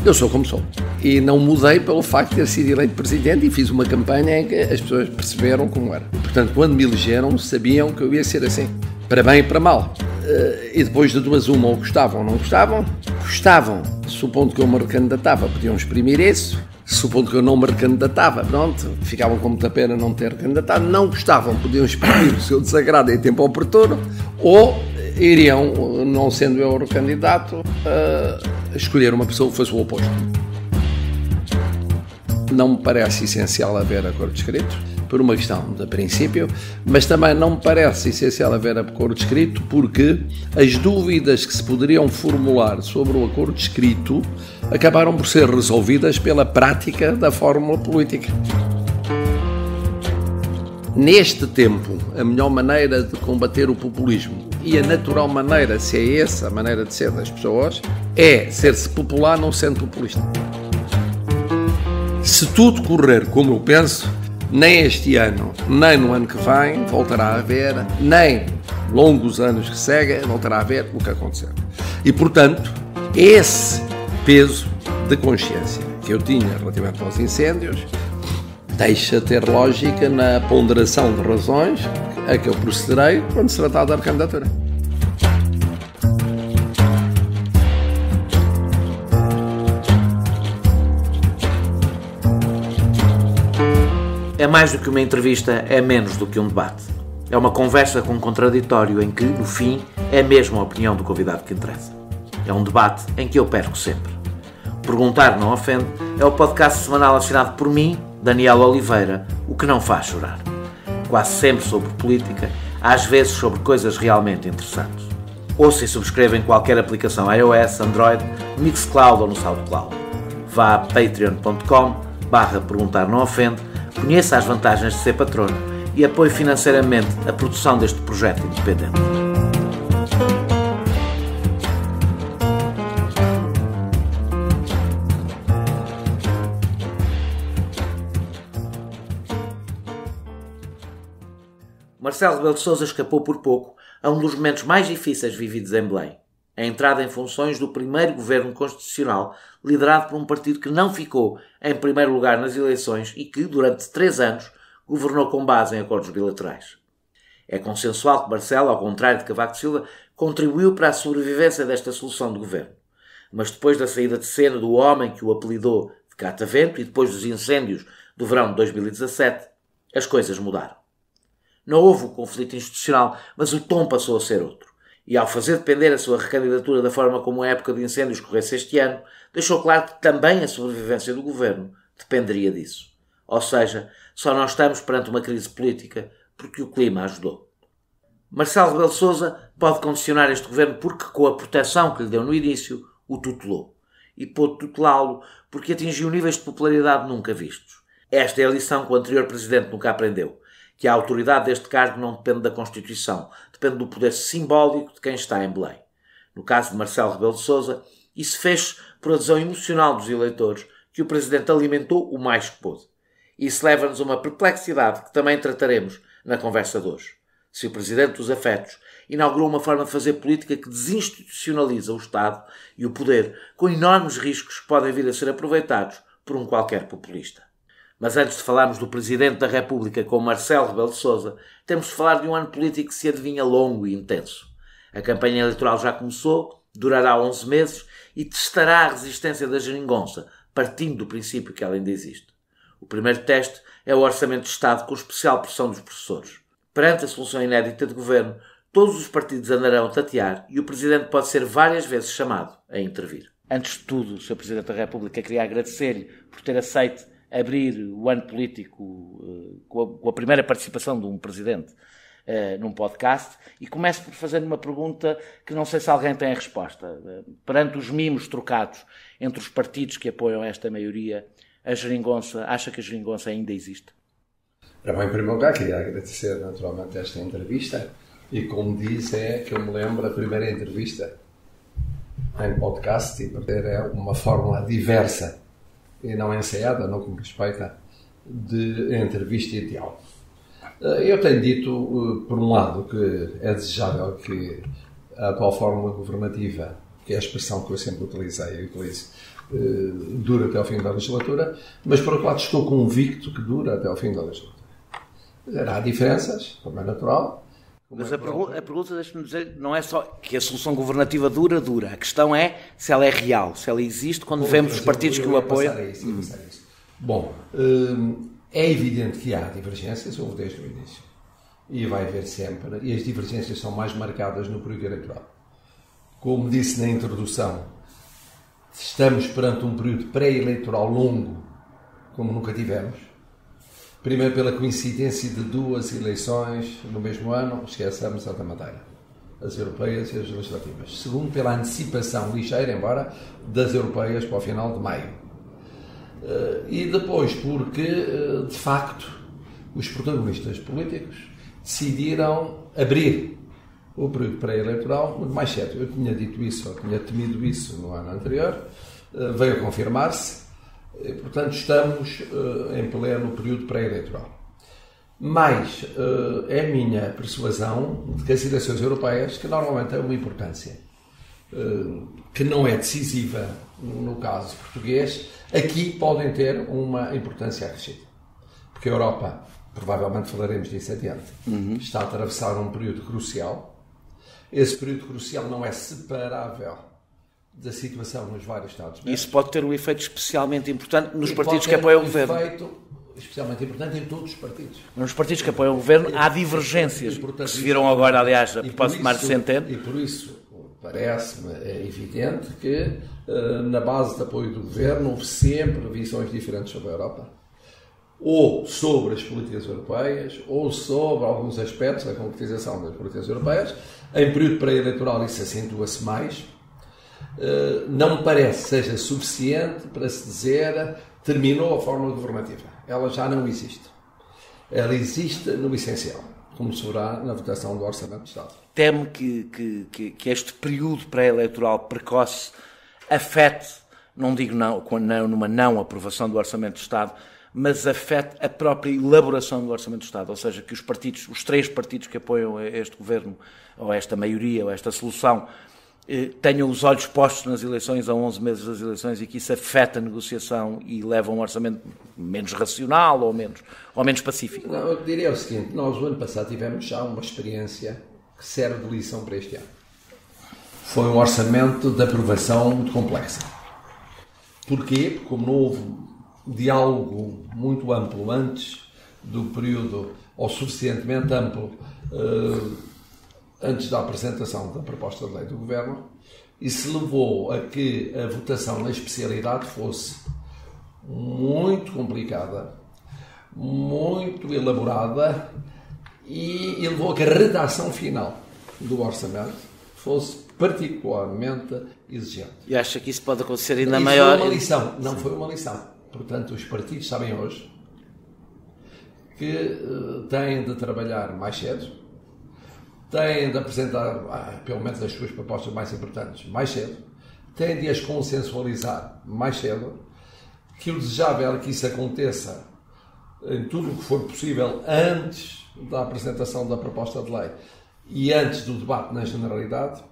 Eu sou como sou. E não mudei pelo facto de ter sido eleito presidente e fiz uma campanha em que as pessoas perceberam como era. Portanto, quando me elegeram, sabiam que eu ia ser assim. Para bem e para mal. E depois de duas uma, ou gostavam ou não gostavam. Gostavam, supondo que eu me recandidatava, podiam exprimir isso. Supondo que eu não me recandidatava, pronto, ficavam com muita pena não ter candidatado. Não gostavam, podiam exprimir o seu desagrado em tempo oportuno. Ou iriam, não sendo eu o candidato, escolher uma pessoa que fosse o oposto. Não me parece essencial haver acordo escrito, por uma questão de princípio, mas também não me parece essencial haver acordo escrito porque as dúvidas que se poderiam formular sobre o acordo escrito acabaram por ser resolvidas pela prática da fórmula política. Neste tempo, a melhor maneira de combater o populismo e a natural maneira, se é essa a maneira de ser das pessoas, é ser-se popular não sendo populista. Se tudo correr como eu penso, nem este ano, nem no ano que vem, voltará a haver, nem longos anos que seguem, voltará a haver o que aconteceu. E, portanto, esse peso de consciência que eu tinha relativamente aos incêndios deixa ter lógica na ponderação de razões a que eu procederei quando se tratar da recandidatura. É mais do que uma entrevista, é menos do que um debate. É uma conversa com um contraditório em que, no fim, é mesmo a opinião do convidado que interessa. É um debate em que eu perco sempre. Perguntar Não Ofende é o podcast semanal assinado por mim, Daniel Oliveira, o que não faz chorar. Quase sempre sobre política, às vezes sobre coisas realmente interessantes. Ouça e subscreva em qualquer aplicação iOS, Android, no Mixcloud ou no SoundCloud. Vá a patreon.com/perguntar não ofende, conheça as vantagens de ser patrono e apoie financeiramente a produção deste projeto independente. Marcelo Rebelo de Sousa escapou por pouco a um dos momentos mais difíceis vividos em Belém. A entrada em funções do primeiro governo constitucional liderado por um partido que não ficou em primeiro lugar nas eleições e que, durante 3 anos, governou com base em acordos bilaterais. É consensual que Marcelo, ao contrário de Cavaco Silva, contribuiu para a sobrevivência desta solução de governo. Mas depois da saída de cena do homem que o apelidou de Catavento e depois dos incêndios do verão de 2017, as coisas mudaram. Não houve o conflito institucional, mas o tom passou a ser outro. E ao fazer depender a sua recandidatura da forma como a época de incêndios corresse este ano, deixou claro que também a sobrevivência do governo dependeria disso. Ou seja, só não estamos perante uma crise política porque o clima ajudou. Marcelo Rebelo de Sousa pode condicionar este governo porque, com a proteção que lhe deu no início, o tutelou. E pôde tutelá-lo porque atingiu níveis de popularidade nunca vistos. Esta é a lição que o anterior presidente nunca aprendeu. Que a autoridade deste cargo não depende da Constituição, depende do poder simbólico de quem está em Belém. No caso de Marcelo Rebelo de Sousa, isso fez por adesão emocional dos eleitores que o Presidente alimentou o mais que pôde. Isso leva-nos a uma perplexidade que também trataremos na conversa de hoje. Se o Presidente dos Afetos inaugurou uma forma de fazer política que desinstitucionaliza o Estado e o poder, com enormes riscos que podem vir a ser aproveitados por um qualquer populista. Mas antes de falarmos do Presidente da República com Marcelo Rebelo de Sousa, temos de falar de um ano político que se adivinha longo e intenso. A campanha eleitoral já começou, durará 11 meses e testará a resistência da geringonça, partindo do princípio que ela ainda existe. O primeiro teste é o Orçamento de Estado com especial pressão dos professores. Perante a solução inédita de governo, todos os partidos andarão a tatear e o Presidente pode ser várias vezes chamado a intervir. Antes de tudo, Sr. Presidente da República, queria agradecer-lhe por ter aceito abrir o ano político com a primeira participação de um Presidente num podcast e começo por fazer uma pergunta que não sei se alguém tem a resposta. Perante os mimos trocados entre os partidos que apoiam esta maioria, a geringonça, acha que a geringonça ainda existe? Bem, em primeiro lugar, queria agradecer naturalmente esta entrevista e, como diz, é que eu me lembro a primeira entrevista em podcast e perder é uma fórmula diversa e não ensaiada, não como respeita, de entrevista e diálogo. Eu tenho dito, por um lado, que é desejável que a atual fórmula governativa, que é a expressão que eu sempre utilizei e utilizo, dura até ao fim da legislatura, mas por outro lado estou convicto que dura até ao fim da legislatura. Há diferenças, como é natural. Mas a pergunta, deixa-me dizer, não é só que a solução governativa dura. A questão é se ela é real, se ela existe quando vemos os partidos que o apoiam. Bom, é evidente que há divergências, houve desde o início. E vai haver sempre. E as divergências são mais marcadas no período eleitoral. Como disse na introdução, estamos perante um período pré-eleitoral longo, como nunca tivemos. Primeiro, pela coincidência de 2 eleições no mesmo ano, esqueçamos a da Madeira, as europeias e as legislativas. Segundo, pela antecipação ligeira, embora, das europeias para o final de maio. E depois, porque, de facto, os protagonistas políticos decidiram abrir o período pré-eleitoral muito mais cedo. Eu tinha dito isso, eu tinha temido isso no ano anterior, veio a confirmar-se. Portanto, estamos em pleno período pré-eleitoral. Mas é a minha persuasão de que as eleições europeias, que normalmente têm uma importância que não é decisiva no caso português, aqui podem ter uma importância acrescida. Porque a Europa, provavelmente falaremos disso adiante, está a atravessar um período crucial. Esse período crucial não é separável da situação nos vários Estados. Isso pode ter um efeito especialmente importante nos partidos que apoiam o governo. Efeito especialmente importante em todos os partidos. Nos partidos que apoiam o governo há divergências, que se viram agora, aliás, a propósito de Mário Centeno. E por isso parece-me evidente que na base de apoio do governo houve sempre visões diferentes sobre a Europa, ou sobre as políticas europeias, ou sobre alguns aspectos da concretização das políticas europeias. Em período pré-eleitoral isso acentua-se mais. Não me parece que seja suficiente para se dizer terminou a fórmula governativa. Ela já não existe. Ela existe no essencial, como se verá na votação do Orçamento de Estado. Teme que este período pré-eleitoral precoce afete, não digo numa não aprovação do Orçamento de Estado, mas afete a própria elaboração do Orçamento de Estado, ou seja, que os 3 partidos que apoiam este governo, ou esta maioria, ou esta solução, tenham os olhos postos nas eleições, a 11 meses das eleições, e que isso afeta a negociação e leva a um orçamento menos racional ou menos pacífico? Não, eu diria o seguinte, nós no ano passado tivemos já uma experiência que serve de lição para este ano. Foi um orçamento de aprovação muito complexa. Porquê? Porque como não houve diálogo muito amplo antes do período, ou suficientemente amplo, antes da apresentação da proposta de lei do Governo, isso levou a que a votação na especialidade fosse muito complicada, muito elaborada e levou a que a redação final do orçamento fosse particularmente exigente. E acha que isso pode acontecer ainda maior? Foi uma lição, não foi uma lição. Portanto, os partidos sabem hoje que têm de trabalhar mais cedo, têm de apresentar, pelo menos, as suas propostas mais importantes mais cedo, têm de as consensualizar mais cedo, que o desejável é que isso aconteça em tudo o que for possível antes da apresentação da proposta de lei e antes do debate na generalidade.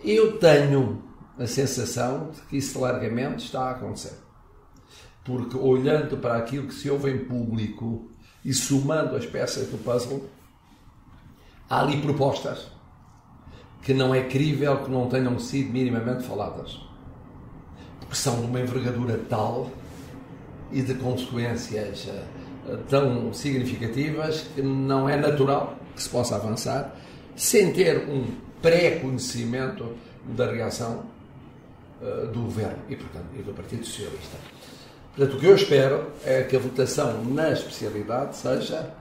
Eu tenho a sensação de que isso largamente está a acontecer. Porque olhando para aquilo que se ouve em público e somando as peças do puzzle, há ali propostas que não é crível que não tenham sido minimamente faladas. Porque são de uma envergadura tal e de consequências tão significativas que não é natural que se possa avançar sem ter um pré-conhecimento da reação do Governo e, portanto, e do Partido Socialista. Portanto, o que eu espero é que a votação na especialidade seja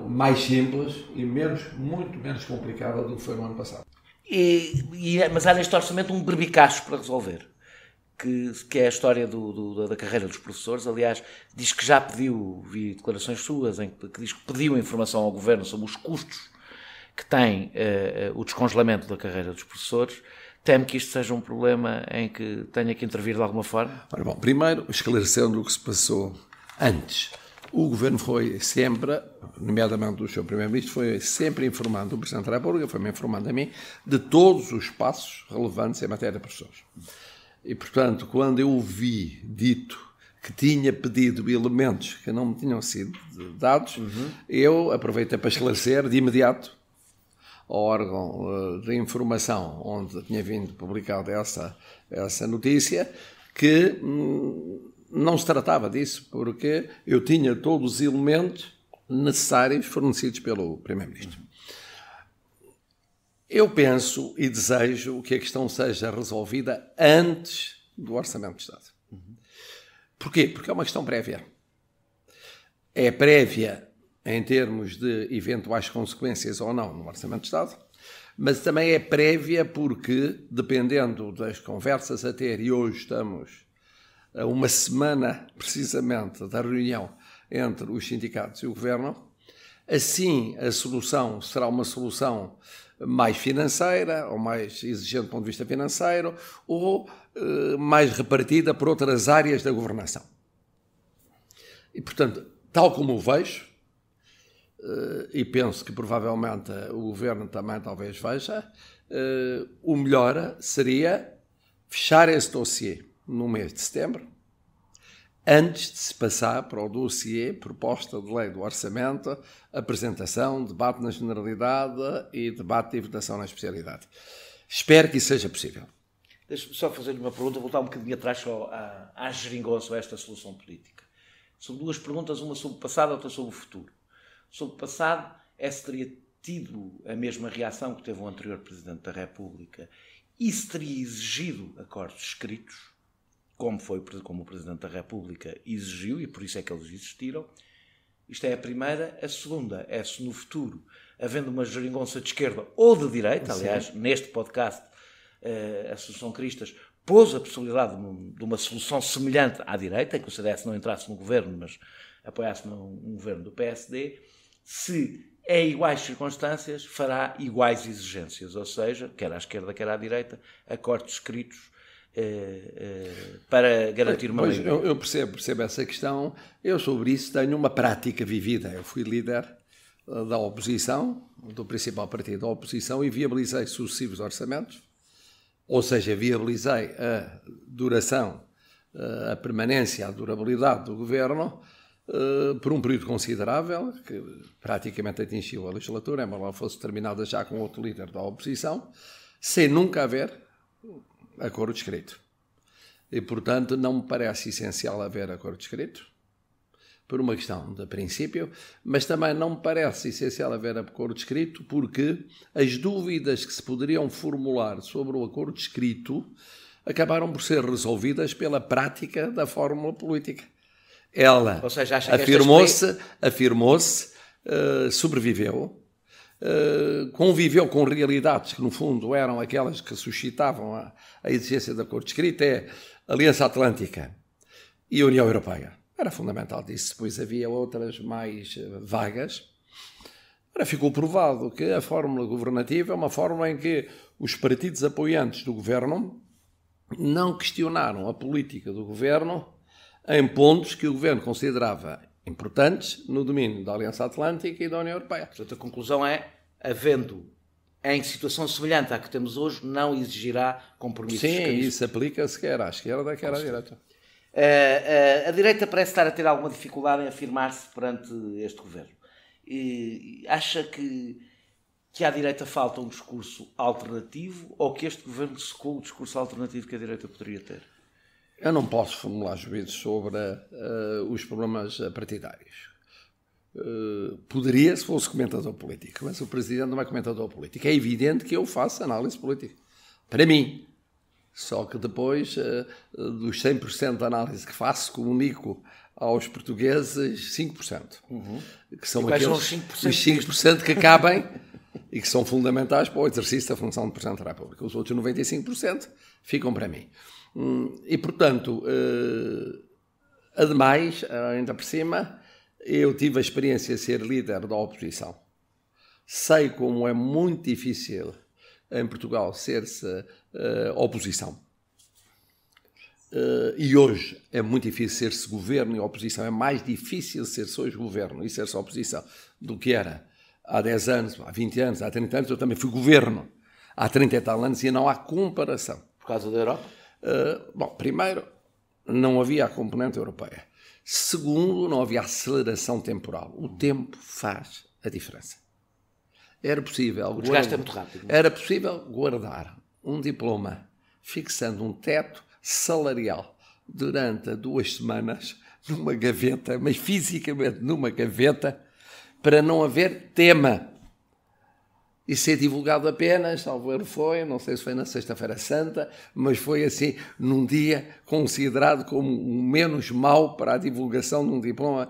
mais simples e muito menos complicada do que foi no ano passado. Mas há neste orçamento um berbicacho para resolver, que é a história da carreira dos professores. Aliás, diz que já pediu, vi declarações suas, que diz que pediu informação ao Governo sobre os custos que tem o descongelamento da carreira dos professores. Teme que isto seja um problema em que tenha que intervir de alguma forma? Ora, bom, primeiro, esclarecendo o que se passou antes. O Governo foi sempre, nomeadamente o Sr. Primeiro-Ministro, foi sempre informando o Presidente da República, foi-me informando a mim, de todos os passos relevantes em matéria de professores. E, portanto, quando eu ouvi dito que tinha pedido elementos que não me tinham sido dados, eu aproveitei para esclarecer de imediato ao órgão de informação onde tinha vindo publicada essa notícia, que não se tratava disso, porque eu tinha todos os elementos necessários fornecidos pelo Primeiro-Ministro. Eu penso e desejo que a questão seja resolvida antes do Orçamento de Estado. Porquê? Porque é uma questão prévia. É prévia em termos de eventuais consequências ou não no Orçamento de Estado, mas também é prévia porque, dependendo das conversas a ter, e hoje estamos a uma semana, precisamente, da reunião entre os sindicatos e o Governo, assim a solução será uma solução mais financeira, ou mais exigente do ponto de vista financeiro, ou mais repartida por outras áreas da governação. E, portanto, tal como o vejo, e penso que provavelmente o Governo também talvez veja, o melhor seria fechar esse dossiê no mês de setembro, antes de se passar para o dossiê proposta de lei do orçamento, apresentação, debate na generalidade e debate e votação na especialidade. Espero que isso seja possível. Deixe-me só fazer-lhe uma pergunta, voltar um bocadinho atrás só à geringonça, a esta solução política. São duas perguntas, uma sobre o passado, outra sobre o futuro. Sobre o passado, se teria tido a mesma reação que teve o anterior Presidente da República e se teria exigido acordos escritos, como o Presidente da República exigiu, e por isso é que eles existiram. Isto é a primeira. A segunda é se no futuro, havendo uma geringonça de esquerda ou de direita, aliás, neste podcast, a Associação Cristas pôs a possibilidade de uma solução semelhante à direita, que o CDS não entrasse no governo, mas apoiasse um governo do PSD, se em iguais circunstâncias fará iguais exigências, ou seja, quer à esquerda, quer à direita, acordos escritos para garantir uma maioria. Eu percebo essa questão. Eu sobre isso tenho uma prática vivida. Eu fui líder da oposição, do principal partido da oposição, e viabilizei sucessivos orçamentos, ou seja, viabilizei a duração, a permanência, a durabilidade do governo por um período considerável, que praticamente atingiu a legislatura, embora ela fosse terminada já com outro líder da oposição, sem nunca haver acordo escrito. E, portanto, não me parece essencial haver acordo escrito, por uma questão de princípio, mas também não me parece essencial haver acordo escrito porque as dúvidas que se poderiam formular sobre o acordo escrito acabaram por ser resolvidas pela prática da fórmula política. Ela afirmou-se, sobreviveu, conviveu com realidades que, no fundo, eram aquelas que suscitavam a exigência de acordo escrito, a Aliança Atlântica e a União Europeia. Era fundamental disso, depois havia outras mais vagas. Ora, ficou provado que a fórmula governativa é uma fórmula em que os partidos apoiantes do governo não questionaram a política do governo em pontos que o governo considerava importantes no domínio da Aliança Atlântica e da União Europeia. Portanto, a conclusão é, havendo em situação semelhante à que temos hoje, não exigirá compromissos. Sim, isso aplica-se quer à esquerda, quer à direita. A direita parece estar a ter alguma dificuldade em afirmar-se perante este governo. E acha que à direita falta um discurso alternativo ou que este governo secou o discurso alternativo que a direita poderia ter? Eu não posso formular juízos sobre os problemas partidários. Poderia se fosse comentador político, mas o Presidente não é comentador político. É evidente que eu faço análise política. Para mim. Só que depois, dos 100% de análise que faço, comunico aos portugueses 5%. Que são aqueles os 5% que cabem e que são fundamentais para o exercício da função de Presidente da República. Os outros 95% ficam para mim. E, portanto, ademais, ainda por cima, eu tive a experiência de ser líder da oposição. Sei como é muito difícil em Portugal ser-se oposição. E hoje é muito difícil ser-se governo e oposição. É mais difícil ser-se hoje governo e ser-se oposição do que era há 10 anos, há 20 anos, há 30 anos. Eu também fui governo há 30 e tal anos e não há comparação. Por causa da Europa? Bom, primeiro, não havia a componente europeia. Segundo, não havia aceleração temporal. O tempo faz a diferença. Era possível... O desgaste é muito rápido. Era possível guardar um diploma fixando um teto salarial durante 2 semanas numa gaveta, mas fisicamente numa gaveta, para não haver tema. E ser divulgado apenas, salvo erro foi, não sei se foi na Sexta-feira Santa, mas foi assim, num dia considerado como o menos mau para a divulgação de um diploma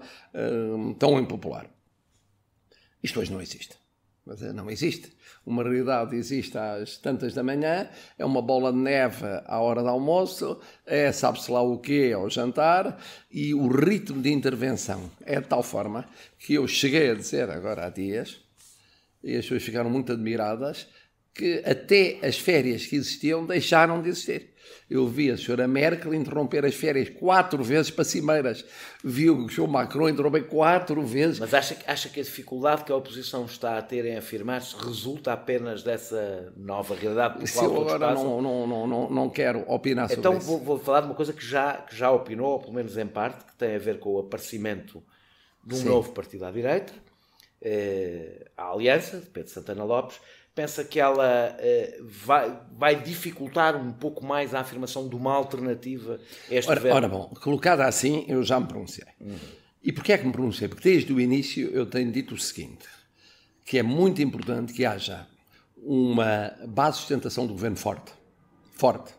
tão impopular. Isto hoje não existe. Mas não existe. Uma realidade existe às tantas da manhã, é uma bola de neve à hora do almoço, sabe-se lá o quê ao jantar, e o ritmo de intervenção é de tal forma que eu cheguei a dizer agora há dias, e as pessoas ficaram muito admiradas, que até as férias que existiam deixaram de existir. Eu vi a senhora Merkel interromper as férias 4 vezes para cimeiras. Vi o senhor Macron interromper 4 vezes. Mas acha que a dificuldade que a oposição está a ter em afirmar-se resulta apenas dessa nova realidade por qual todos agora passam? não quero opinar sobre isso. Então vou falar de uma coisa que já opinou, ou pelo menos em parte, que tem a ver com o aparecimento de um novo partido à direita, a Aliança, de Pedro Santana Lopes. Pensa que ela vai dificultar um pouco mais a afirmação de uma alternativa a este governo? Ora bom, colocada assim, eu já me pronunciei. E porquê é que me pronunciei? Porque desde o início eu tenho dito o seguinte, que é muito importante que haja uma base de sustentação do governo forte.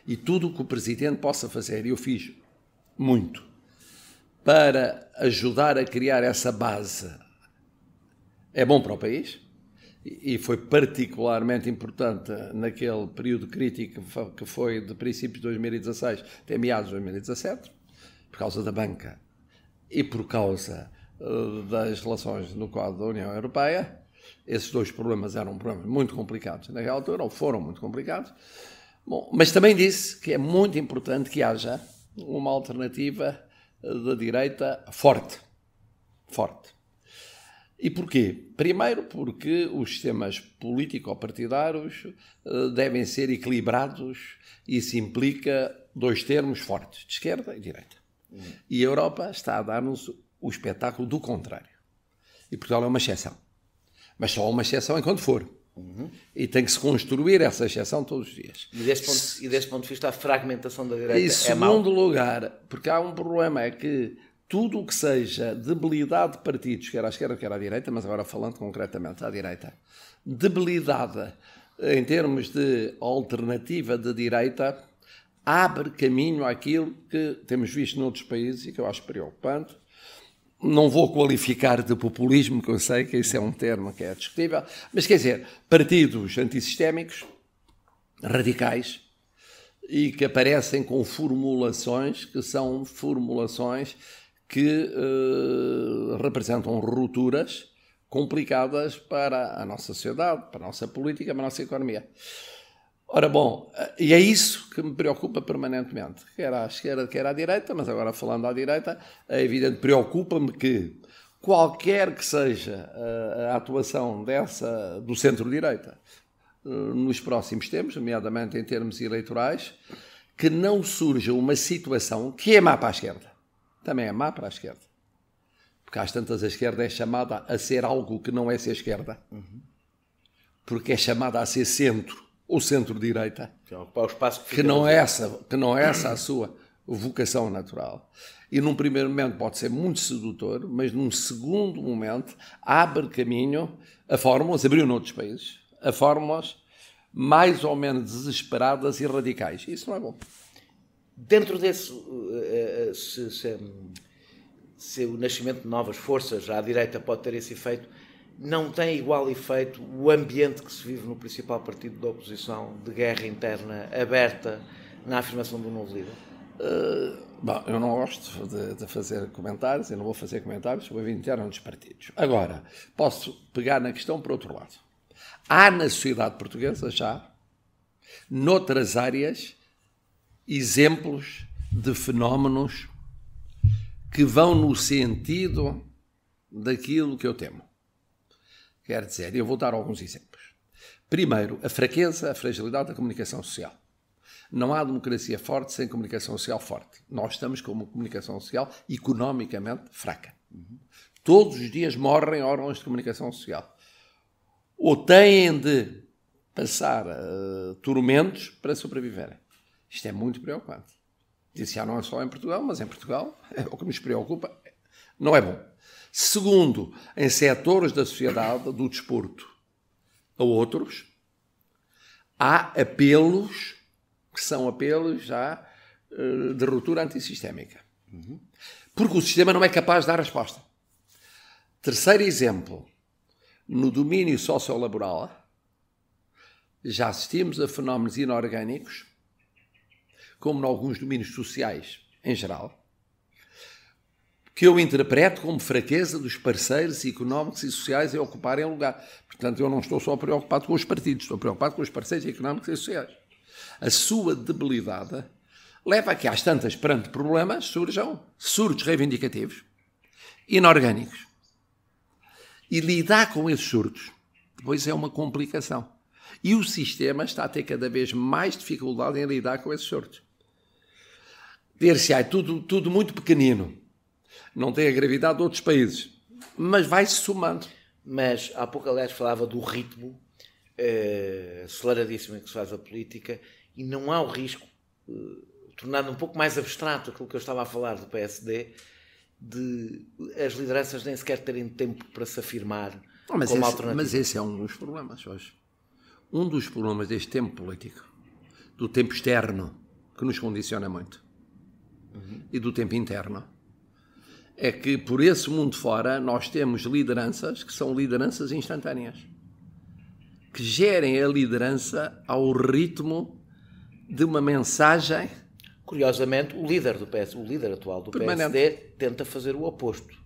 E tudo o que o Presidente possa fazer, e eu fiz muito, para ajudar a criar essa base, é bom para o país. E foi particularmente importante naquele período crítico que foi de princípios de 2016 até meados de 2017, por causa da banca e por causa das relações no quadro da União Europeia. Esses 2 problemas eram problemas muito complicados naquela altura, ou foram muito complicados. Bom, mas também disse que é muito importante que haja uma alternativa da direita forte. E porquê? Primeiro, porque os sistemas político-partidários devem ser equilibrados e isso implica 2 termos fortes, de esquerda e direita. E a Europa está a dar-nos o espetáculo do contrário. E Portugal é uma exceção. Mas só uma exceção enquanto for. E tem que se construir essa exceção todos os dias. E desse ponto de vista, a fragmentação da direita é mau? Em segundo lugar, porque há um problema, é que tudo o que seja debilidade de partidos, quer à esquerda, quer à direita, mas agora falando concretamente à direita, debilidade em termos de alternativa de direita, abre caminho àquilo que temos visto noutros países e que eu acho preocupante. Não vou qualificar de populismo, que eu sei que isso é um termo que é discutível, mas quer dizer, partidos antissistémicos, radicais, e que aparecem com formulações que são formulações que representam rupturas complicadas para a nossa sociedade, para a nossa política, para a nossa economia. Ora bom, e é isso que me preocupa permanentemente, quer à esquerda, quer à direita, mas agora falando à direita, é evidente, preocupa-me que qualquer que seja a atuação do centro-direita nos próximos tempos, nomeadamente em termos eleitorais, que não surja uma situação que é má para a esquerda. Também é má para a esquerda. Porque às tantas a esquerda é chamada a ser algo que não é ser esquerda. Porque é chamada a ser centro ou centro-direita. Que não é essa a sua vocação natural. E num primeiro momento pode ser muito sedutor, mas num segundo momento abre caminho a fórmulas, abriu noutros países, a fórmulas mais ou menos desesperadas e radicais. Isso não é bom. Dentro desse, se o nascimento de novas forças à direita pode ter esse efeito, não tem igual efeito o ambiente que se vive no principal partido da oposição, de guerra interna aberta na afirmação do novo líder? Bom, eu não gosto de fazer comentários, eu não vou fazer comentários sobre a vida interna dos partidos. Agora, posso pegar na questão por outro lado. Há na sociedade portuguesa já, noutras áreas, exemplos de fenómenos que vão no sentido daquilo que eu temo. Quer dizer, eu vou dar alguns exemplos. Primeiro, a fraqueza, a fragilidade da comunicação social. Não há democracia forte sem comunicação social forte. Nós estamos com uma comunicação social economicamente fraca. Todos os dias morrem órgãos de comunicação social. Ou têm de passar tormentos para sobreviverem. Isto é muito preocupante. Isso já não é só em Portugal, mas em Portugal é o que nos preocupa. Não é bom. Segundo, em setores da sociedade, do desporto a outros, há apelos que são apelos já de ruptura antissistémica. Porque o sistema não é capaz de dar resposta. Terceiro exemplo, no domínio sociolaboral, já assistimos a fenómenos inorgânicos, como em alguns domínios sociais em geral, que eu interpreto como fraqueza dos parceiros económicos e sociais em ocuparem lugar. Portanto, eu não estou só preocupado com os partidos, estou preocupado com os parceiros económicos e sociais. A sua debilidade leva a que, às tantas, perante problemas, surjam surtos reivindicativos, inorgânicos. E lidar com esses surtos, depois é uma complicação. E o sistema está a ter cada vez mais dificuldade em lidar com esses surtos. Ver-se-á tudo muito pequenino. Não tem a gravidade de outros países. Mas vai-se somando. Mas há pouco, aliás, falava do ritmo aceleradíssimo em que se faz a política e não há o risco, tornando um pouco mais abstrato aquilo que eu estava a falar do PSD, de as lideranças nem sequer terem tempo para se afirmar como alternativa. Mas esse é um dos problemas hoje. Um dos problemas deste tempo político, do tempo externo, que nos condiciona muito, e do tempo interno, é que por esse mundo fora nós temos lideranças que são lideranças instantâneas, que gerem a liderança ao ritmo de uma mensagem. Curiosamente, o líder atual do permanente. PSD tenta fazer o oposto.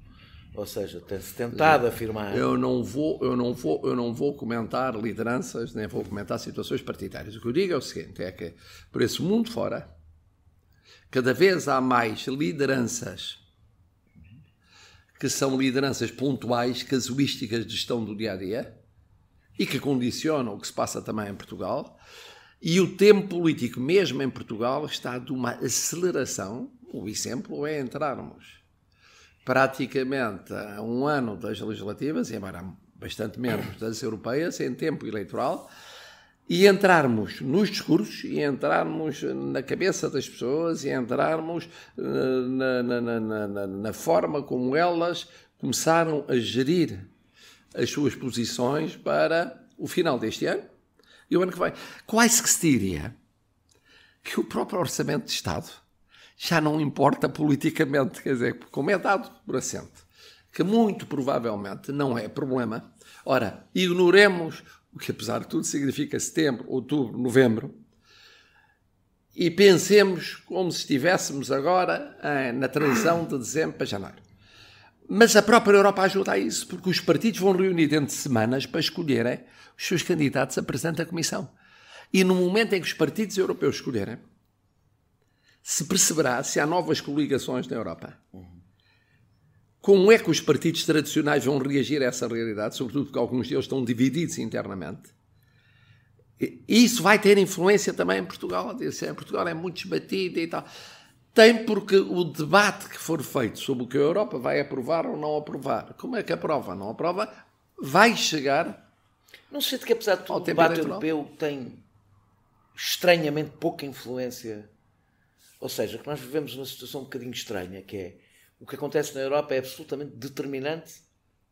Ou seja, tem-se tentado afirmar... Eu não vou comentar lideranças, nem vou comentar situações partidárias. O que eu digo é o seguinte, é que por esse mundo fora, cada vez há mais lideranças que são lideranças pontuais, casuísticas de gestão do dia-a-dia e que condicionam o que se passa também em Portugal. E o tempo político, mesmo em Portugal, está de uma aceleração. O exemplo é entrarmos praticamente a um ano das legislativas, e embora bastante menos das europeias, em tempo eleitoral, e entrarmos nos discursos, e entrarmos na cabeça das pessoas, e entrarmos na forma como elas começaram a gerir as suas posições para o final deste ano e o ano que vem. Quase que se diria que o próprio Orçamento de Estado já não importa politicamente, quer dizer, como é dado por assente, que muito provavelmente não é problema. Ora, ignoremos o que apesar de tudo significa setembro, outubro, novembro, e pensemos como se estivéssemos agora na transição de dezembro para janeiro. Mas a própria Europa ajuda a isso, porque os partidos vão reunir dentro de semanas para escolherem os seus candidatos a presidente da Comissão. E no momento em que os partidos europeus escolherem, se perceberá se há novas coligações na Europa. Como é que os partidos tradicionais vão reagir a essa realidade, sobretudo porque alguns deles estão divididos internamente? E isso vai ter influência também em Portugal. Em Portugal é muito esbatido e tal. Tem, porque o debate que for feito sobre o que a Europa vai aprovar ou não aprovar, como é que aprova ou não aprova, vai chegar. Não se sente que, apesar de tudo, o debate europeu tem estranhamente pouca influência. Ou seja, que nós vivemos numa situação um bocadinho estranha, que é o que acontece na Europa é absolutamente determinante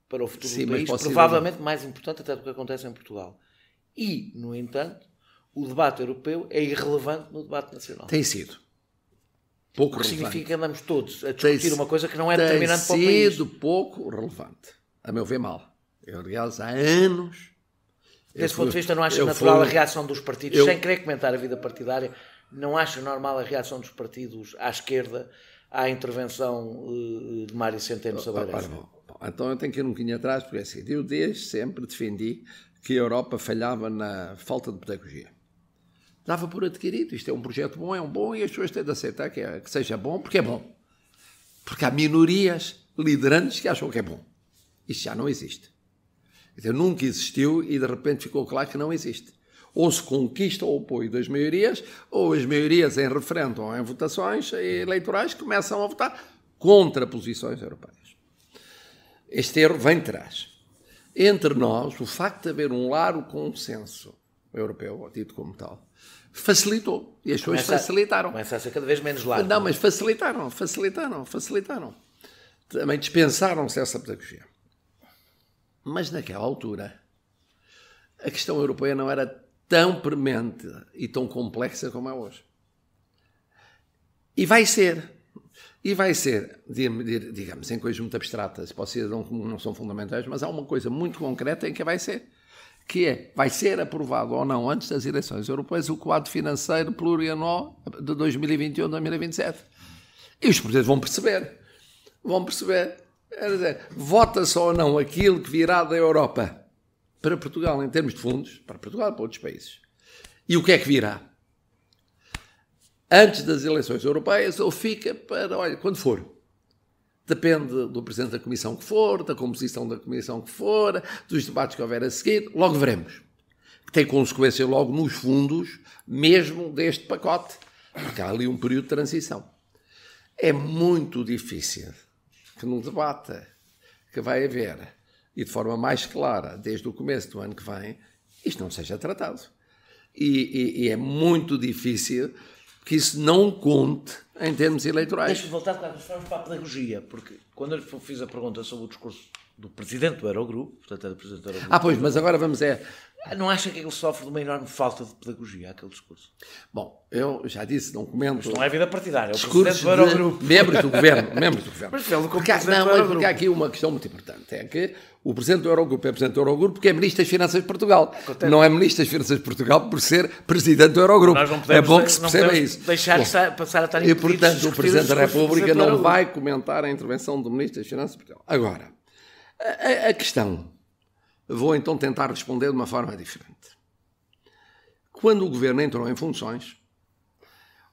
para o futuro do país, provavelmente mais importante até do que acontece em Portugal. E, no entanto, o debate europeu é irrelevante no debate nacional. Tem sido. Pouco relevante. Significa que andamos todos a discutir uma coisa que não é determinante para o país. Tem sido pouco relevante. A meu ver, mal. Eu, aliás, há anos... Desse ponto de vista, não acha natural a reação dos partidos, sem querer comentar a vida partidária, não acha normal a reação dos partidos à esquerda à intervenção de Mário Centeno sobre a Grécia? Então eu tenho que ir um bocadinho atrás, porque assim, eu desde sempre defendi que a Europa falhava na falta de pedagogia. Dava por adquirido, isto é um projeto bom, é um bom, e as pessoas têm de aceitar que seja bom, porque é bom. Porque há minorias liderantes que acham que é bom. Isto já não existe. Nunca existiu e de repente ficou claro que não existe. Ou se conquista o apoio das maiorias, ou as maiorias em referendo ou em votações eleitorais começam a votar contra posições europeias. Este erro vem de trás. Entre nós, o facto de haver um largo consenso europeu, dito como tal, facilitou. E as pessoas facilitaram. Começa a ser cada vez menos largo. Não, mas facilitaram. Também dispensaram-se essa pedagogia. Mas naquela altura, a questão europeia não era tão premente e tão complexa como é hoje. E vai ser, digamos, em coisas muito abstratas, para o cidadão comum não são fundamentais, mas há uma coisa muito concreta em que vai ser, vai ser aprovado ou não, antes das eleições europeias, o quadro financeiro plurianual de 2021-2027. E os portugueses vão perceber. Quer dizer, vota-se ou não aquilo que virá da Europa para Portugal em termos de fundos, para Portugal e para outros países. E o que é que virá? Antes das eleições europeias ou fica para, olha, quando for. Depende do Presidente da Comissão que for, da composição da Comissão que for, dos debates que houver a seguir, logo veremos. Que tem consequência logo nos fundos, mesmo deste pacote, porque há ali um período de transição. É muito difícil que no debate que vai haver, e de forma mais clara, desde o começo do ano que vem, isto não seja tratado. E é muito difícil que isso não conte em termos eleitorais. Deixa-me voltar para a pedagogia, porque quando eu fiz a pergunta sobre o discurso do Presidente do Eurogrupo, portanto é do Presidente do Eurogrupo... Pois, mas agora vamos Não acha que ele sofre de uma enorme falta de pedagogia, aquele discurso? Bom, eu já disse, não comento... Isto não é vida partidária, é o Presidente do Eurogrupo. Membros do Governo. Porque há aqui uma questão muito importante, é que o Presidente do Eurogrupo é Presidente do Eurogrupo porque é Ministro das Finanças de Portugal. Não é Ministro das Finanças de Portugal por ser Presidente do Eurogrupo. É bom que se perceba isso. Deixar passar a estar e, portanto, o Presidente da República não vai comentar a intervenção do Ministro das Finanças de Portugal. Agora, a questão... Vou então tentar responder de uma forma diferente. Quando o Governo entrou em funções,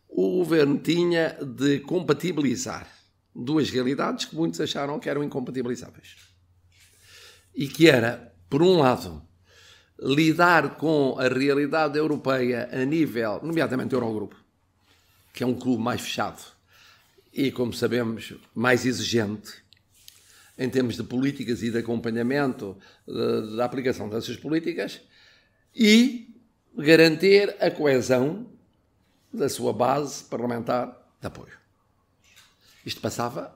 o Governo tinha de compatibilizar duas realidades que muitos acharam que eram incompatibilizáveis. E que era, por um lado, lidar com a realidade europeia a nível, nomeadamente Eurogrupo, que é um clube mais fechado e, como sabemos, mais exigente, em termos de políticas e de acompanhamento da aplicação dessas políticas, e garantir a coesão da sua base parlamentar de apoio. Isto passava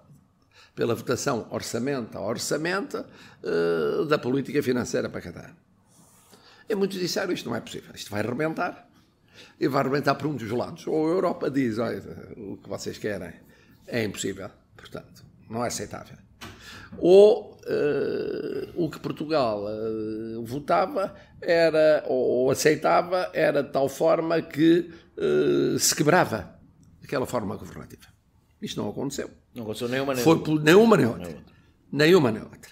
pela votação orçamento a orçamento da política financeira para cada ano. E muitos disseram, isto não é possível, isto vai arrebentar. E vai arrebentar por um dos lados. Ou a Europa diz, olha, o que vocês querem é impossível, portanto, não é aceitável. Ou o que Portugal votava era, ou aceitava, era de tal forma que se quebrava aquela forma governativa. Isto não aconteceu. Não aconteceu nenhuma nem outra. Foi por nenhuma nem outra. Nenhuma nem outra.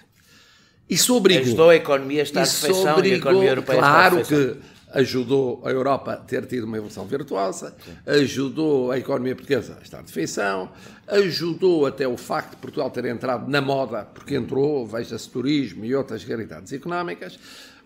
Isso obrigou. Ajudou a economia a estar de feição e a economia europeia claro a estar de feição. Que ajudou a Europa a ter tido uma evolução virtuosa, ajudou a economia portuguesa a estar de feição, ajudou até o facto de Portugal ter entrado na moda, porque entrou, veja-se, turismo e outras realidades económicas,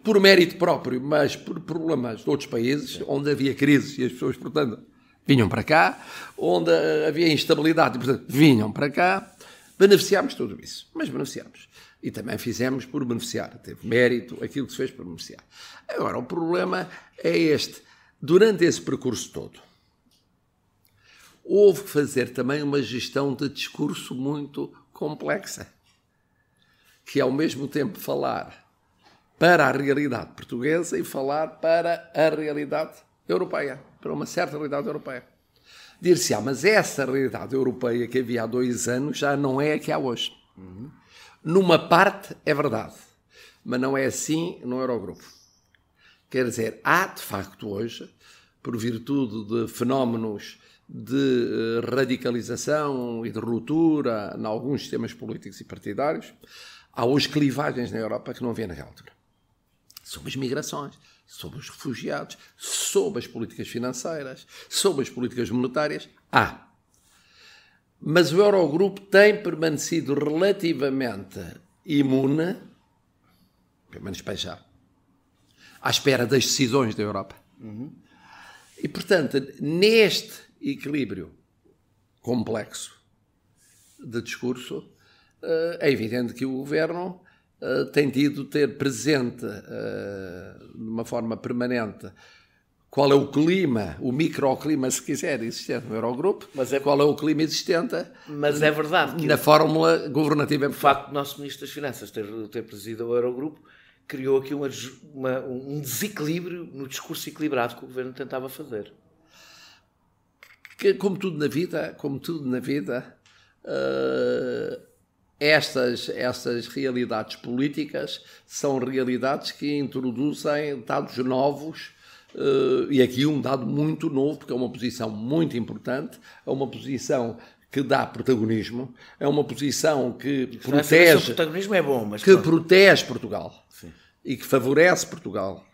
por mérito próprio, mas por problemas de outros países, onde havia crises e as pessoas, portanto, vinham para cá, onde havia instabilidade e, portanto, vinham para cá. Beneficiámos de tudo isso, mas beneficiámos. E também fizemos por beneficiar. Teve mérito aquilo que se fez por beneficiar. Agora, o problema é este. Durante esse percurso todo, houve que fazer também uma gestão de discurso muito complexa, que é ao mesmo tempo falar para a realidade portuguesa e falar para a realidade europeia, para uma certa realidade europeia. Dir-se, mas essa realidade europeia que havia há 2 anos já não é a que há hoje. Numa parte é verdade, mas não é assim no Eurogrupo. Quer dizer, há de facto hoje, por virtude de fenómenos de radicalização e de ruptura em alguns sistemas políticos e partidários, há hoje clivagens na Europa que não havia naquela altura. Sobre as migrações, sobre os refugiados, sobre as políticas financeiras, sobre as políticas monetárias, há. Mas o Eurogrupo tem permanecido relativamente imune, pelo menos para já, à espera das decisões da Europa. E, portanto, neste equilíbrio complexo de discurso, é evidente que o Governo tem tido ter presente, de uma forma permanente, qual é o clima, o microclima, se quiser, existente no Eurogrupo, qual é o clima existente mas é verdade que na fórmula governativa. O facto do nosso Ministro das Finanças ter presidido o Eurogrupo criou aqui um desequilíbrio no discurso equilibrado que o Governo tentava fazer. Como tudo na vida, estas realidades políticas são realidades que introduzem dados novos, e aqui um dado muito novo, porque é uma posição muito importante, é uma posição que dá protagonismo, é uma posição que protege... O protagonismo é bom, mas... Que protege Portugal. Sim. E que favorece Portugal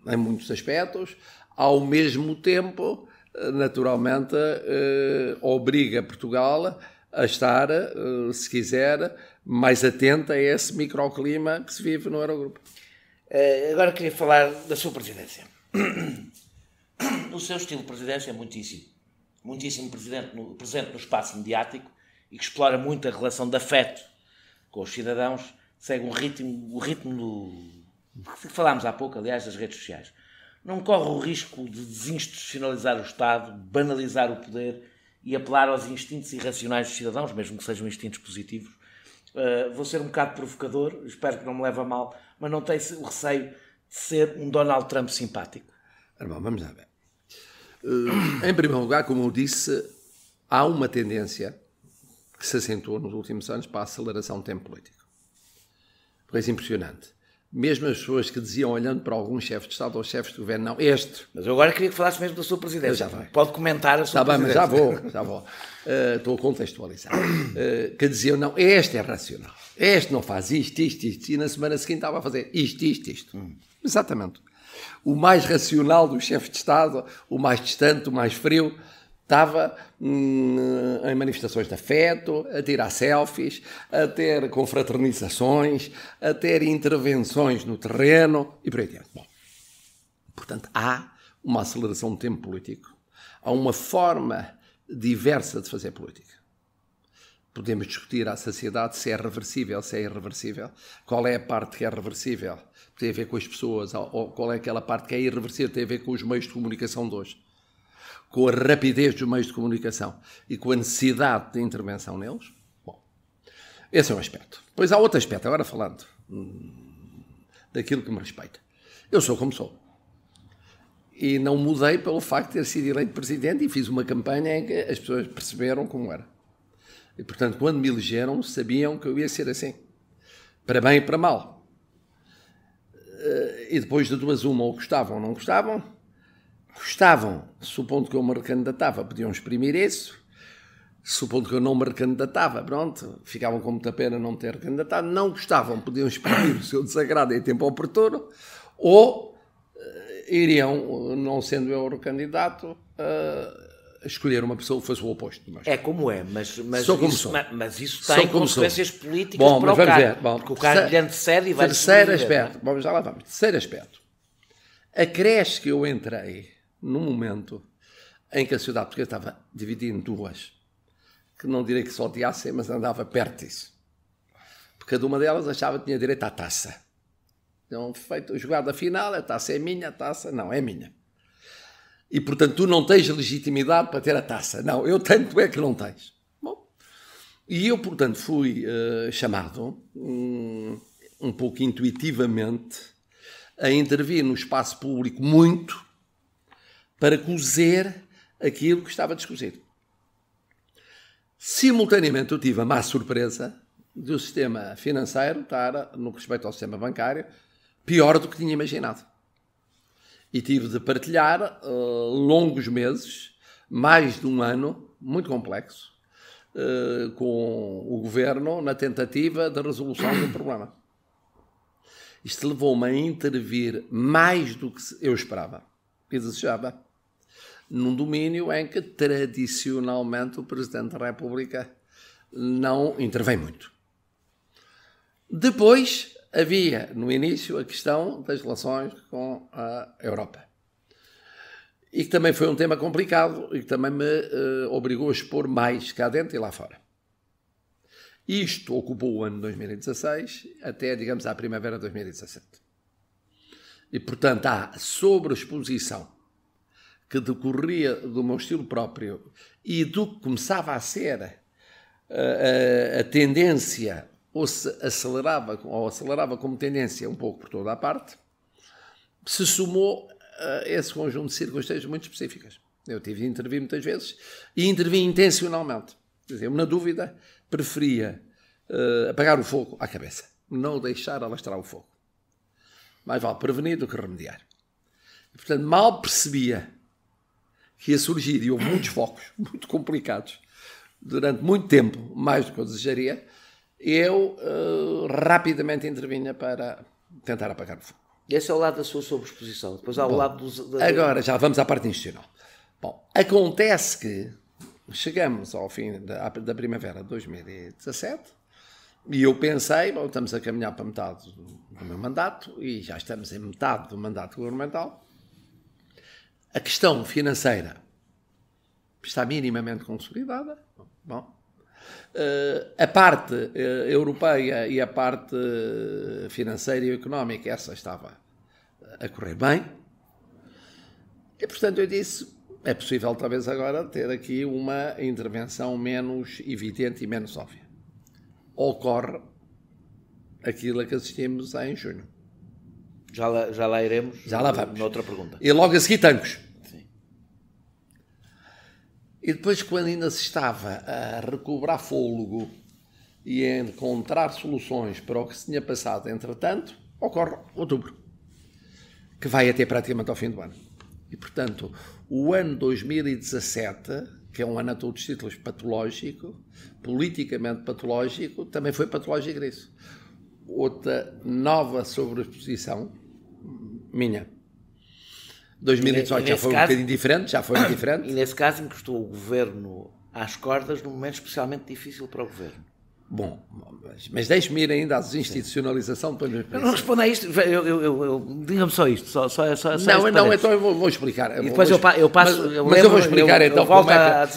em muitos aspectos, ao mesmo tempo, naturalmente, obriga Portugal a estar, se quiser, mais atenta a esse microclima que se vive no Eurogrupo. Agora queria falar da sua presidência. O seu estilo de presidência é muitíssimo presente no espaço mediático e que explora muito a relação de afeto com os cidadãos, segue o ritmo que falámos há pouco, aliás, das redes sociais. Não corre o risco de desinstitucionalizar o Estado, banalizar o poder e apelar aos instintos irracionais dos cidadãos, mesmo que sejam instintos positivos. Vou ser um bocado provocador, espero que não me leve a mal, mas não tenho o receio de ser um Donald Trump simpático. Bom, vamos lá ver. Em primeiro lugar, como eu disse, há uma tendência que se acentuou nos últimos anos para a aceleração do tempo político. Coisa impressionante. Mesmo as pessoas que diziam, olhando para alguns chefes de Estado ou chefes de governo, não, este... Mas eu agora queria que falasse mesmo da sua presidência. Pode comentar a sua presidência. Está bem, mas já vou. Estou a contextualizar. Que diziam, não, este é racional. Este não faz isto. E na semana seguinte estava a fazer isto. Exatamente. O mais racional dos chefes de Estado, o mais distante, o mais frio, estava em manifestações de afeto, a tirar selfies, a ter confraternizações, a ter intervenções no terreno e por aí adiante. Bom, portanto, há uma aceleração do tempo político, há uma forma diversa de fazer política. Podemos discutir à saciedade se é reversível, se é irreversível, qual é a parte que é reversível, tem a ver com as pessoas, ou qual é aquela parte que é irreversível, tem a ver com os meios de comunicação de hoje, com a rapidez dos meios de comunicação e com a necessidade de intervenção neles. Bom, esse é um aspecto. Depois há outro aspecto, agora falando daquilo que me respeita. Eu sou como sou. E não mudei pelo facto de ter sido eleito presidente e fiz uma campanha em que as pessoas perceberam como era. E, portanto, quando me elegeram, sabiam que eu ia ser assim. Para bem e para mal. E depois de duas uma, ou gostavam ou não gostavam. Gostavam, supondo que eu me recandidatava, podiam exprimir isso. Supondo que eu não me recandidatava, pronto, ficavam com muita pena não me ter recandidatado. Não gostavam, podiam exprimir o seu desagrado em tempo oportuno. Ou iriam, não sendo eu o candidato, escolher uma pessoa que fosse o oposto. É como é, mas isso tem consequências políticas para o cargo. Porque o cargo lhe antecede e vai... Terceiro aspecto, vamos já lá vamos. Terceiro aspecto. A creche que eu entrei num momento em que a sociedade portuguesa estava dividida em duas, que não direi que só odiassem, mas andava perto disso. Porque cada uma delas achava que tinha direito à taça. Então, feito a jogada final, a taça é minha, a taça não, é minha. E, portanto, tu não tens legitimidade para ter a taça. Não, eu tenho, tu é que não tens. Bom, e eu, portanto, fui chamado, um pouco intuitivamente, a intervir no espaço público muito para cozer aquilo que estava discutido. Simultaneamente, eu tive a má surpresa do sistema financeiro estar, no que respeita ao sistema bancário, pior do que tinha imaginado. E tive de partilhar longos meses, mais de um ano, muito complexo, com o Governo na tentativa da resolução do problema. Isto levou-me a intervir mais do que eu esperava e desejava, num domínio em que tradicionalmente o Presidente da República não intervém muito. Depois havia, no início, a questão das relações com a Europa. e que também foi um tema complicado e que também me obrigou a expor mais cá dentro e lá fora. Isto ocupou o ano de 2016 até, digamos, à primavera de 2017. E, portanto, há sobreexposição que decorria do meu estilo próprio e do que começava a ser a tendência, ou se acelerava como tendência um pouco por toda a parte, se somou a esse conjunto de circunstâncias muito específicas. Eu tive de intervir muitas vezes e intervi intencionalmente. Quer dizer, na dúvida, preferia apagar o fogo à cabeça, não deixar alastrar o fogo. Mais vale prevenir do que remediar. E, portanto, mal percebia que ia surgir, e houve muitos focos, muito complicados, durante muito tempo, mais do que eu desejaria, eu rapidamente intervinha para tentar apagar o fogo. Esse é o lado da sua sobreexposição. Depois há o lado dos... Agora, já vamos à parte institucional. Bom, acontece que chegamos ao fim da primavera de 2017 e eu pensei, bom, estamos a caminhar para metade do meu mandato e já estamos em metade do mandato governamental. A questão financeira está minimamente consolidada. Bom, a parte europeia e a parte financeira e económica, essa estava a correr bem. E, portanto, eu disse, é possível talvez agora ter aqui uma intervenção menos evidente e menos óbvia. Ocorre aquilo a que assistimos em junho. Já lá iremos. Já lá vamos. Noutra pergunta. E logo a seguir tanques. Sim. E depois, quando ainda se estava a recobrar fôlego e a encontrar soluções para o que se tinha passado, entretanto, ocorre outubro, que vai até praticamente ao fim do ano. E, portanto, o ano 2017, que é um ano a todos os títulos patológico, politicamente patológico, também foi patológico nisso. Outra nova sobreexposição minha. 2018 já foi um bocadinho diferente, E nesse caso encostou o governo às cordas num momento especialmente difícil para o governo. Bom, mas deixe-me ir ainda à desinstitucionalização. Não responda a isto, diga-me só isto. Não, então eu vou explicar. E depois eu passo. Mas eu vou explicar então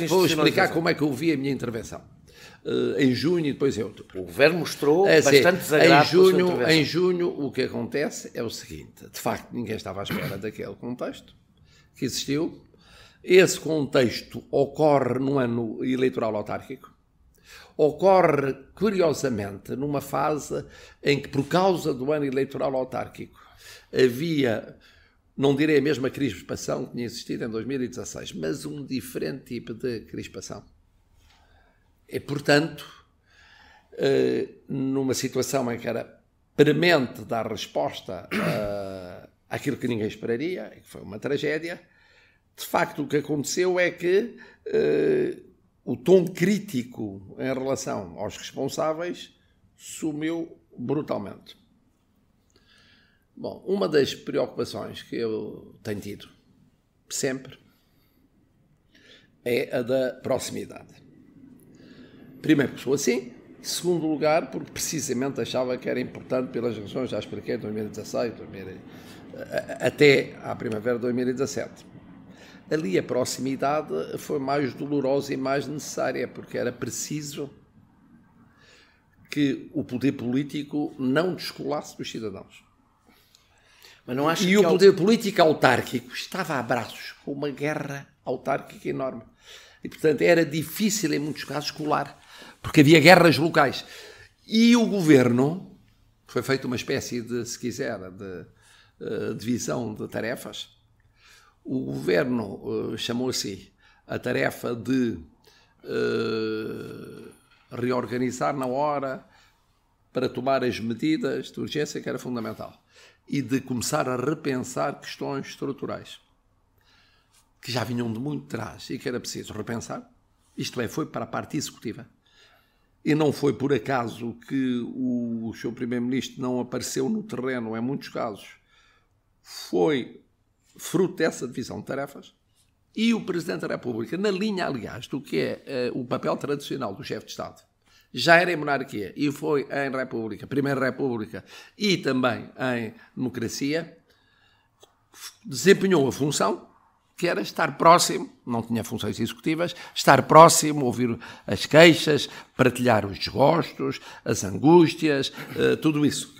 vou explicar como é que eu vi a minha intervenção. Em junho e depois em outubro. O governo mostrou bastante desagrado. Em junho, o que acontece é o seguinte: de facto, ninguém estava à espera daquele contexto que existiu. Esse contexto ocorre no ano eleitoral autárquico. Ocorre, curiosamente, numa fase em que, por causa do ano eleitoral autárquico, havia, não direi a mesma crispação que tinha existido em 2016, mas um diferente tipo de crispação. E, portanto, numa situação em que era premente dar resposta àquilo que ninguém esperaria, e que foi uma tragédia, de facto o que aconteceu é que o tom crítico em relação aos responsáveis sumiu brutalmente. Bom, uma das preocupações que eu tenho tido sempre é a da proximidade. Primeiro, porque sou assim. Em segundo lugar, porque precisamente achava que era importante, pelas razões já expliquei, 2016, até à primavera de 2017. Ali a proximidade foi mais dolorosa e mais necessária, porque era preciso que o poder político não descolasse dos cidadãos. Mas não acho e o poder político autárquico estava a braços com uma guerra autárquica enorme. E, portanto, era difícil, em muitos casos, colar, porque havia guerras locais. E o governo, foi feita uma espécie de, se quiser, de divisão de tarefas. O governo chamou-se a tarefa de reorganizar na hora para tomar as medidas de urgência que era fundamental e de começar a repensar questões estruturais que já vinham de muito trás e que era preciso repensar. Isto é, foi para a parte executiva. E não foi por acaso que o seu primeiro-ministro não apareceu no terreno, em muitos casos. Foi fruto dessa divisão de tarefas. E o Presidente da República, na linha, aliás, do que é o papel tradicional do chefe de Estado, já era em monarquia e foi em República, Primeira República e também em democracia, desempenhou a função que era estar próximo, não tinha funções executivas, estar próximo, ouvir as queixas, partilhar os desgostos, as angústias, tudo isso.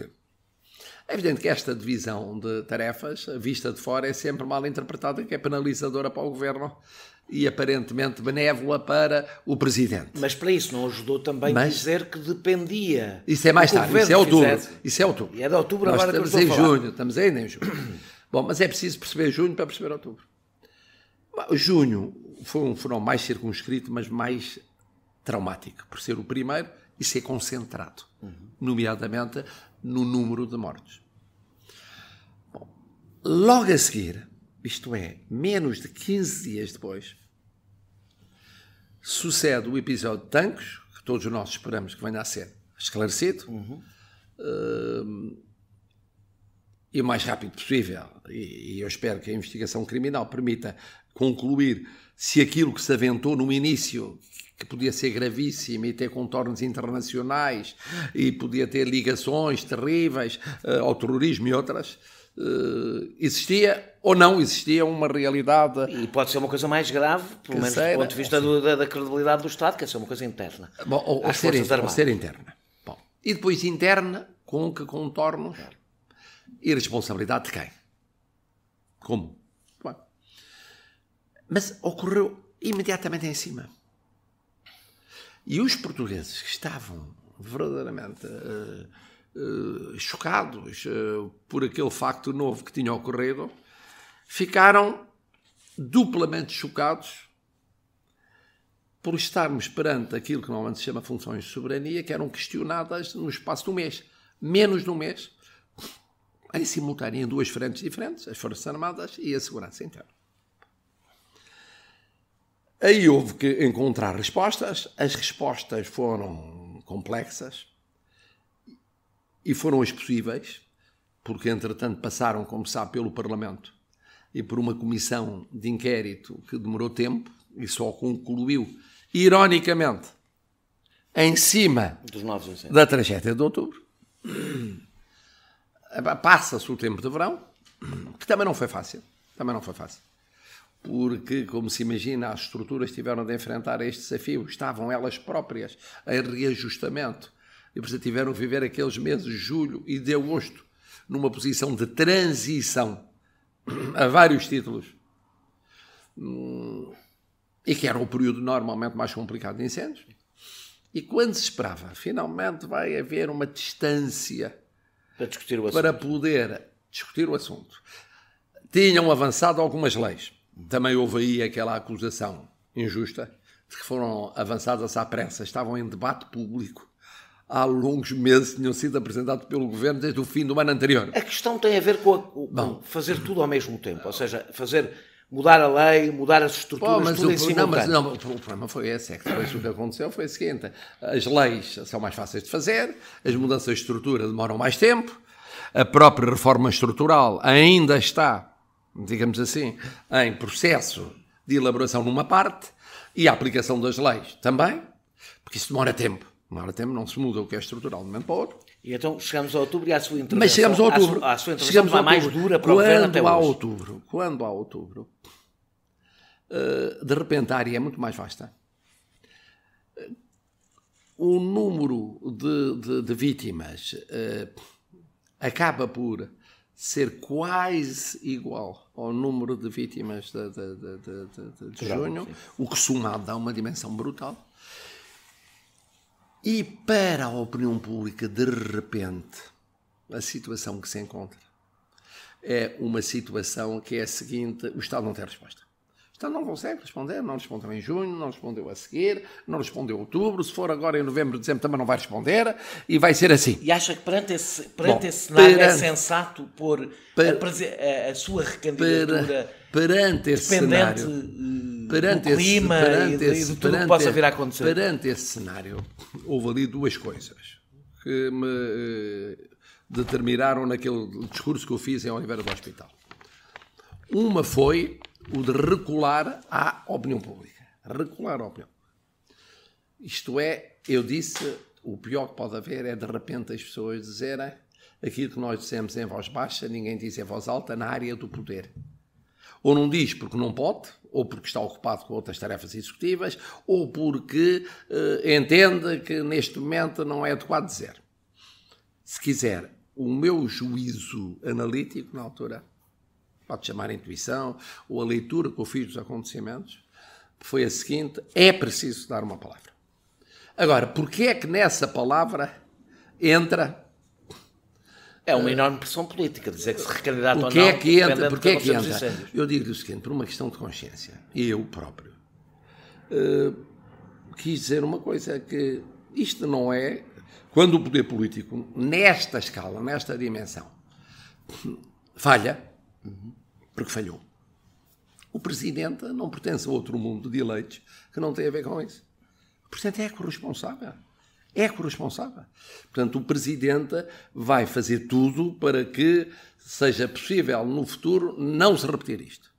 É evidente que esta divisão de tarefas, vista de fora, é sempre mal interpretada, que é penalizadora para o Governo e aparentemente benévola para o Presidente. Mas para isso não ajudou também dizer que dependia. Isso é mais tarde, isso é outubro. Isso é outubro. E é de outubro Nós agora que eu estou a falar. Junho, estamos ainda em junho. Bom, mas é preciso perceber junho para perceber outubro. Junho foi um fenómeno mais circunscrito, mas mais traumático, por ser o primeiro e ser concentrado, nomeadamente no número de mortes. Bom, logo a seguir, isto é, menos de 15 dias depois, sucede o episódio de Tancos, que todos nós esperamos que venha a ser esclarecido, e o mais rápido possível, e eu espero que a investigação criminal permita concluir se aquilo que se aventou no início, que podia ser gravíssimo e ter contornos internacionais e podia ter ligações terríveis ao terrorismo e outras, existia ou não existia uma realidade. E pode ser uma coisa mais grave, pelo menos do ponto de vista da credibilidade do Estado, que é ser uma coisa interna. Bom, ou ser interna. Bom, e depois interna, com que contornos? E responsabilidade de quem? Como? Bom, mas ocorreu imediatamente em cima. E os portugueses que estavam verdadeiramente chocados por aquele facto novo que tinha ocorrido, ficaram duplamente chocados por estarmos perante aquilo que normalmente se chama funções de soberania, que eram questionadas no espaço de um mês. Menos de um mês, em simultâneo, em duas frentes diferentes, as Forças Armadas e a Segurança Interna. Aí houve que encontrar respostas, as respostas foram complexas e foram as possíveis, porque entretanto passaram, como sabe, pelo Parlamento e por uma comissão de inquérito que demorou tempo e só concluiu, ironicamente, em cima da tragédia de outubro. Passa-se o tempo de verão, que também não foi fácil. Porque, como se imagina, as estruturas tiveram de enfrentar este desafio. Estavam elas próprias em reajustamento. E, portanto, tiveram de viver aqueles meses de julho e de agosto numa posição de transição a vários títulos. E que era o período normalmente mais complicado de incêndios. E quando se esperava, finalmente vai haver uma distância para poder discutir o assunto. Tinham avançado algumas leis. Também houve aí aquela acusação injusta de que foram avançadas à pressa, estavam em debate público há longos meses, tinham sido apresentados pelo Governo desde o fim do ano anterior. A questão tem a ver com fazer tudo ao mesmo tempo, ou seja, mudar a lei, mudar as estruturas, tudo em simultâneo. O problema foi esse, é que depois o que aconteceu foi o seguinte: as leis são mais fáceis de fazer, as mudanças de estrutura demoram mais tempo, a própria reforma estrutural ainda está, digamos assim, em processo de elaboração numa parte, e a aplicação das leis também, porque isso demora tempo. Não se muda o que é estrutural de um momento para o outro. E então chegamos a outubro e à sua intervenção. Mas chegamos a outubro. A sua intervenção foi mais dura para o Governo até hoje. Quando há outubro, de repente a área é muito mais vasta. O número de vítimas acaba por ser quase igual ao número de vítimas de junho, o que somado dá uma dimensão brutal. E para a opinião pública, de repente, a situação que se encontra é uma situação que é a seguinte: o Estado não tem resposta. O Estado não consegue responder, não respondeu em junho, não respondeu a seguir, não respondeu em outubro, se for agora em novembro, dezembro também não vai responder, e vai ser assim. E acha que perante esse cenário é sensato pôr a sua recandidatura perante esse cenário, do clima e de tudo que possa vir a acontecer? Perante esse cenário, houve ali duas coisas que me determinaram naquele discurso que eu fiz em Oliveira do Hospital. Uma foi o de recular à opinião pública. Recular à opinião. Isto é, eu disse, o pior que pode haver é de repente as pessoas dizerem aquilo que nós dissemos em voz baixa, ninguém diz em voz alta, na área do poder. Ou não diz porque não pode, ou porque está ocupado com outras tarefas executivas, ou porque entende que neste momento não é adequado dizer. Se quiser, o meu juízo analítico, na altura, pode chamar intuição, ou a leitura que eu fiz dos acontecimentos, foi a seguinte: é preciso dar uma palavra. Agora, porquê é que nessa palavra entra... É uma enorme pressão política, dizer que se recandidata ou não... Porquê é que entra? Eu digo o seguinte, por uma questão de consciência, eu próprio, quis dizer uma coisa, que isto não é... Quando o poder político, nesta escala, nesta dimensão, falha, porque falhou. O Presidente não pertence a outro mundo de eleitos que não tem a ver com isso. O Presidente é corresponsável. É corresponsável. Portanto, o Presidente vai fazer tudo para que seja possível, no futuro, não se repetir isto.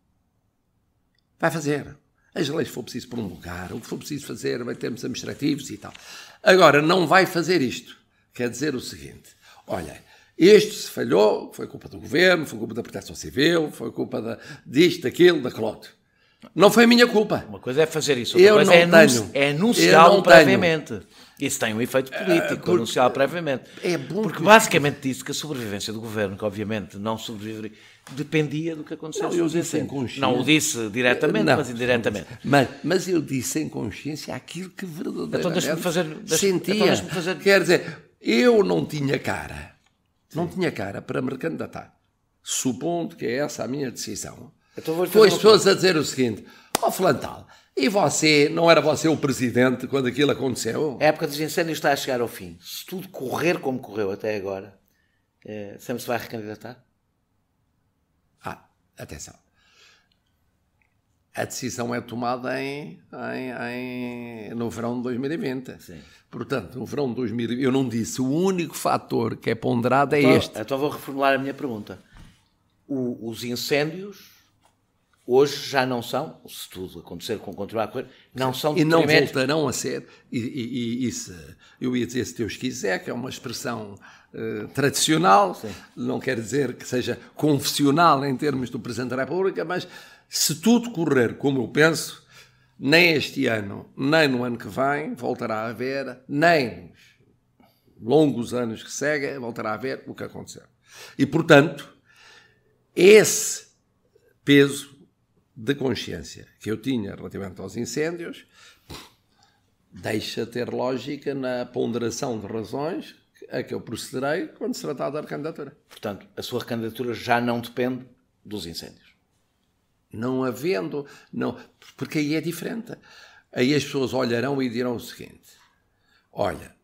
Vai fazer. As leis, se for preciso promulgar, o que for preciso fazer, em termos administrativos e tal. Agora, não vai fazer isto. Quer dizer o seguinte: olha, isto se falhou, foi culpa do Governo, foi culpa da Proteção Civil, foi culpa disto, daquilo, daquilo outro. Não foi a minha culpa. Uma coisa é fazer isso, outra coisa é anunciá-lo previamente. Isso tem um efeito político, anunciá-lo previamente. É bom, porque basicamente disse que a sobrevivência do Governo, que obviamente não sobreviveria, dependia do que aconteceu. Não, eu disse em consciência. Não o disse diretamente, mas indiretamente. Mas eu disse em consciência aquilo que verdadeiramente então sentia. Quer dizer, eu não tinha cara. Não tinha cara para me recandidatar. Supondo que é essa a minha decisão. Foi as pessoas a dizer o seguinte: fulano tal, e você, não era você o Presidente quando aquilo aconteceu? A época dos incêndios está a chegar ao fim. Se tudo correr como correu até agora, sempre se vai recandidatar? Atenção. A decisão é tomada no verão de 2020. Sim. Portanto, no verão de 2020, eu não disse, o único fator que é ponderado é este. Então vou reformular a minha pergunta. Os incêndios hoje já não são, se tudo acontecer com continuar a correr, não são... E não voltarão a ser, eu ia dizer, se Deus quiser, que é uma expressão tradicional, sim, não quer dizer que seja confessional em termos do Presidente da República, mas se tudo correr como eu penso, nem este ano, nem no ano que vem, voltará a haver, nem nos longos anos que seguem, voltará a haver o que aconteceu. E, portanto, esse peso de consciência que eu tinha relativamente aos incêndios deixa ter lógica na ponderação de razões a que eu procederei quando se tratar da recandidatura. Portanto, a sua recandidatura já não depende dos incêndios. Não havendo, não, porque aí é diferente. Aí as pessoas olharão e dirão o seguinte: olha,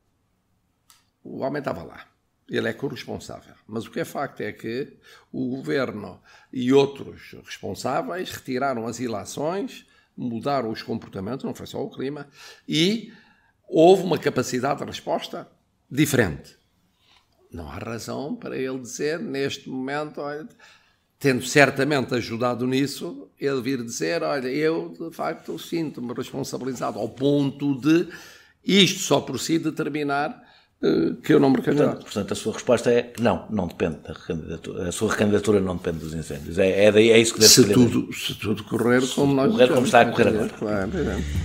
o homem estava lá, ele é corresponsável, mas o que é facto é que o Governo e outros responsáveis retiraram as ilações, mudaram os comportamentos, não foi só o clima, e houve uma capacidade de resposta diferente. Não há razão para ele dizer, neste momento, olha, tendo certamente ajudado nisso, ele vir dizer, olha, eu de facto sinto-me responsabilizado ao ponto de isto só por si determinar que eu não me recandidato. Portanto, a sua resposta é não depende da recandidatura. A sua recandidatura não depende dos incêndios. É isso que deve ser. Se tudo correr como nós correr como está a correr agora. Claro.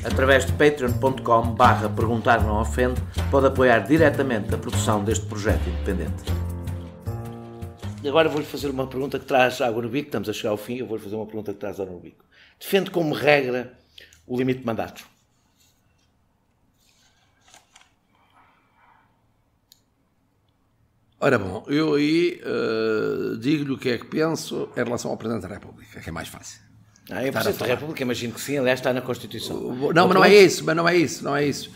Através de patreon.com/perguntar não ofende, pode apoiar diretamente a produção deste projeto independente. E agora vou-lhe fazer uma pergunta que traz água no bico. Estamos a chegar ao fim, eu vou-lhe fazer uma pergunta que traz água no bico. Defende como regra o limite de mandatos? Ora bom, eu aí digo-lhe o que é que penso em relação ao Presidente da República, que é mais fácil. É o Presidente da República, imagino que sim, aliás está na Constituição. Não, mas não é isso.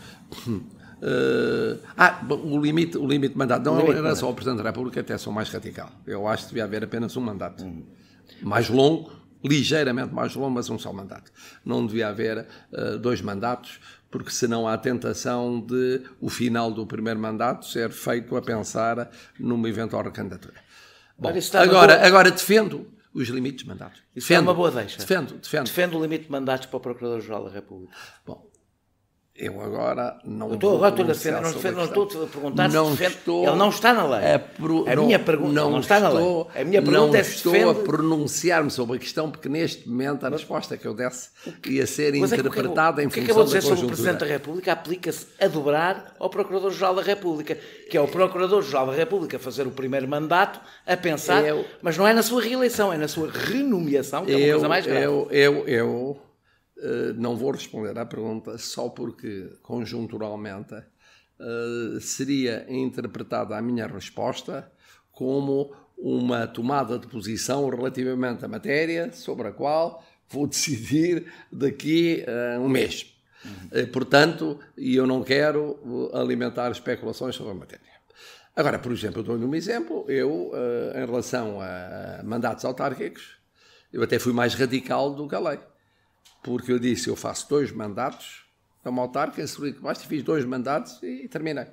O limite de mandato. Não, em relação ao Presidente da República até sou mais radical. Eu acho que devia haver apenas um mandato. Mais longo, ligeiramente mais longo, mas um só mandato. Não devia haver 2 mandatos, porque senão há a tentação de o final do primeiro mandato ser feito a pensar numa eventual recandidatura. Bom, agora defendo os limites de mandatos. Isso é uma boa deixa. Defendo. Defende o limite de mandatos para o Procurador-Geral da República. Bom, Eu agora não estou a defender, não estou a perguntar se defende. Ele não está na lei. A minha pergunta não está na lei. A minha pergunta é se defende... Não estou a pronunciar-me sobre a questão, porque neste momento a resposta que eu desse ia ser interpretada em função da conjuntura. O que acabou de dizer sobre o Presidente da República aplica-se a dobrar ao Procurador-Geral da República, que é o Procurador-Geral da República fazer o primeiro mandato a pensar, mas não é na sua reeleição, é na sua renomeação, que é uma coisa mais grave. Eu não vou responder à pergunta só porque, conjunturalmente, seria interpretada a minha resposta como uma tomada de posição relativamente à matéria sobre a qual vou decidir daqui a um mês. Portanto, eu não quero alimentar especulações sobre a matéria. Agora, por exemplo, eu dou-lhe um exemplo. Em relação a mandatos autárquicos, eu até fui mais radical do que a lei. Porque eu disse, eu faço 2 mandatos, é uma autarca, fiz 2 mandatos e terminei.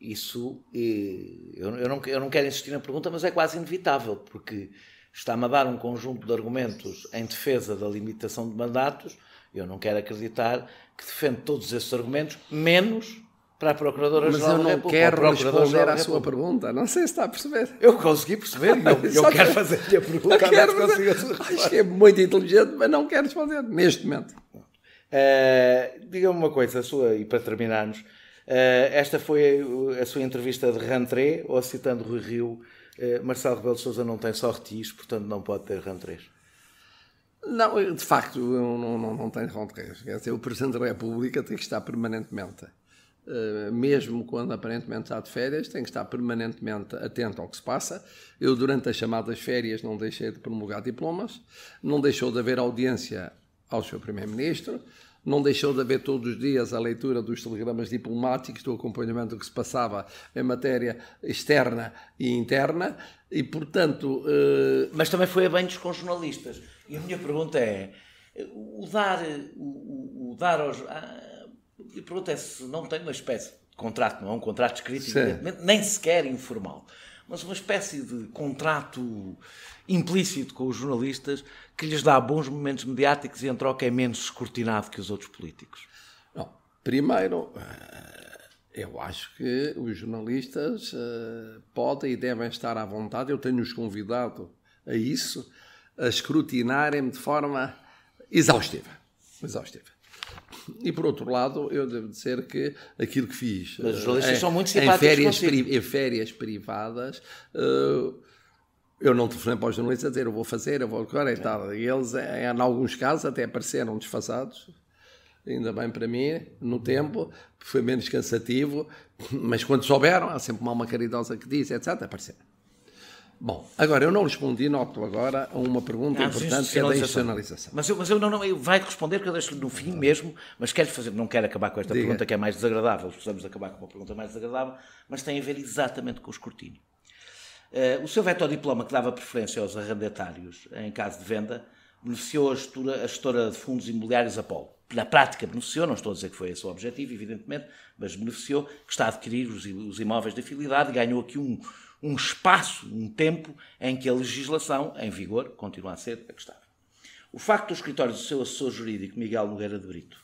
Isso, eu não quero insistir na pergunta, mas é quase inevitável, porque está-me a dar um conjunto de argumentos em defesa da limitação de mandatos. Eu não quero acreditar que defende todos esses argumentos, menos para a Procuradora-Geral da República. Mas eu não quero responder à sua pergunta. Não sei se está a perceber. Eu consegui perceber e eu quero fazer-lhe a pergunta. Acho que é muito inteligente, mas não quero responder neste momento. Diga-me uma coisa, e para terminarmos, esta foi a sua entrevista de rentrée, ou citando Rui Rio, Marcelo Rebelo de Sousa não tem só retis, portanto não pode ter rentrées? Não, de facto, eu não tenho rentrées. Quer dizer, o Presidente da República tem que estar permanentemente, mesmo quando aparentemente está de férias, tem que estar permanentemente atento ao que se passa. Eu, durante as chamadas férias, não deixei de promulgar diplomas, não deixou de haver audiência ao Sr. Primeiro-Ministro, não deixou de haver todos os dias a leitura dos telegramas diplomáticos, do acompanhamento do que se passava em matéria externa e interna, e, portanto... Mas também foi a banhos com jornalistas. E a minha pergunta é, a pergunta é se não tem uma espécie de contrato, não é um contrato escrito, nem sequer informal, mas uma espécie de contrato implícito com os jornalistas que lhes dá bons momentos mediáticos e em troca é menos escrutinado que os outros políticos. Não, primeiro, eu acho que os jornalistas podem e devem estar à vontade, eu tenho-os convidado a isso, a escrutinarem-me de forma exaustiva. E, por outro lado, eu devo dizer que aquilo que fiz... Mas os jornalistas são muito simpáticos em férias privadas, eu não telefonei para os jornalistas a dizer eu vou fazer, eu vou agora e tal. E eles, em alguns casos, até apareceram desfasados, ainda bem para mim, no tempo, foi menos cansativo, mas quando souberam, há sempre uma alma caridosa que diz, etc., apareceram. Bom, agora, eu não respondi, noto agora, a uma pergunta importante, que é da institucionalização. Mas eu não vai responder, que eu deixo-lhe no fim mesmo, mas quero fazer, não quero acabar com esta pergunta que é mais desagradável, precisamos acabar com uma pergunta mais desagradável, mas tem a ver exatamente com o escrutínio. O seu veto ao diploma que dava preferência aos arrendatários em caso de venda beneficiou a gestora de fundos imobiliários Apolo. Na prática beneficiou, não estou a dizer que foi esse o objetivo, evidentemente, mas beneficiou, que está a adquirir os imóveis de afinidade e ganhou aqui um espaço, um tempo em que a legislação em vigor continua a ser a que estava. O facto do escritório do seu assessor jurídico, Miguel Nogueira de Brito,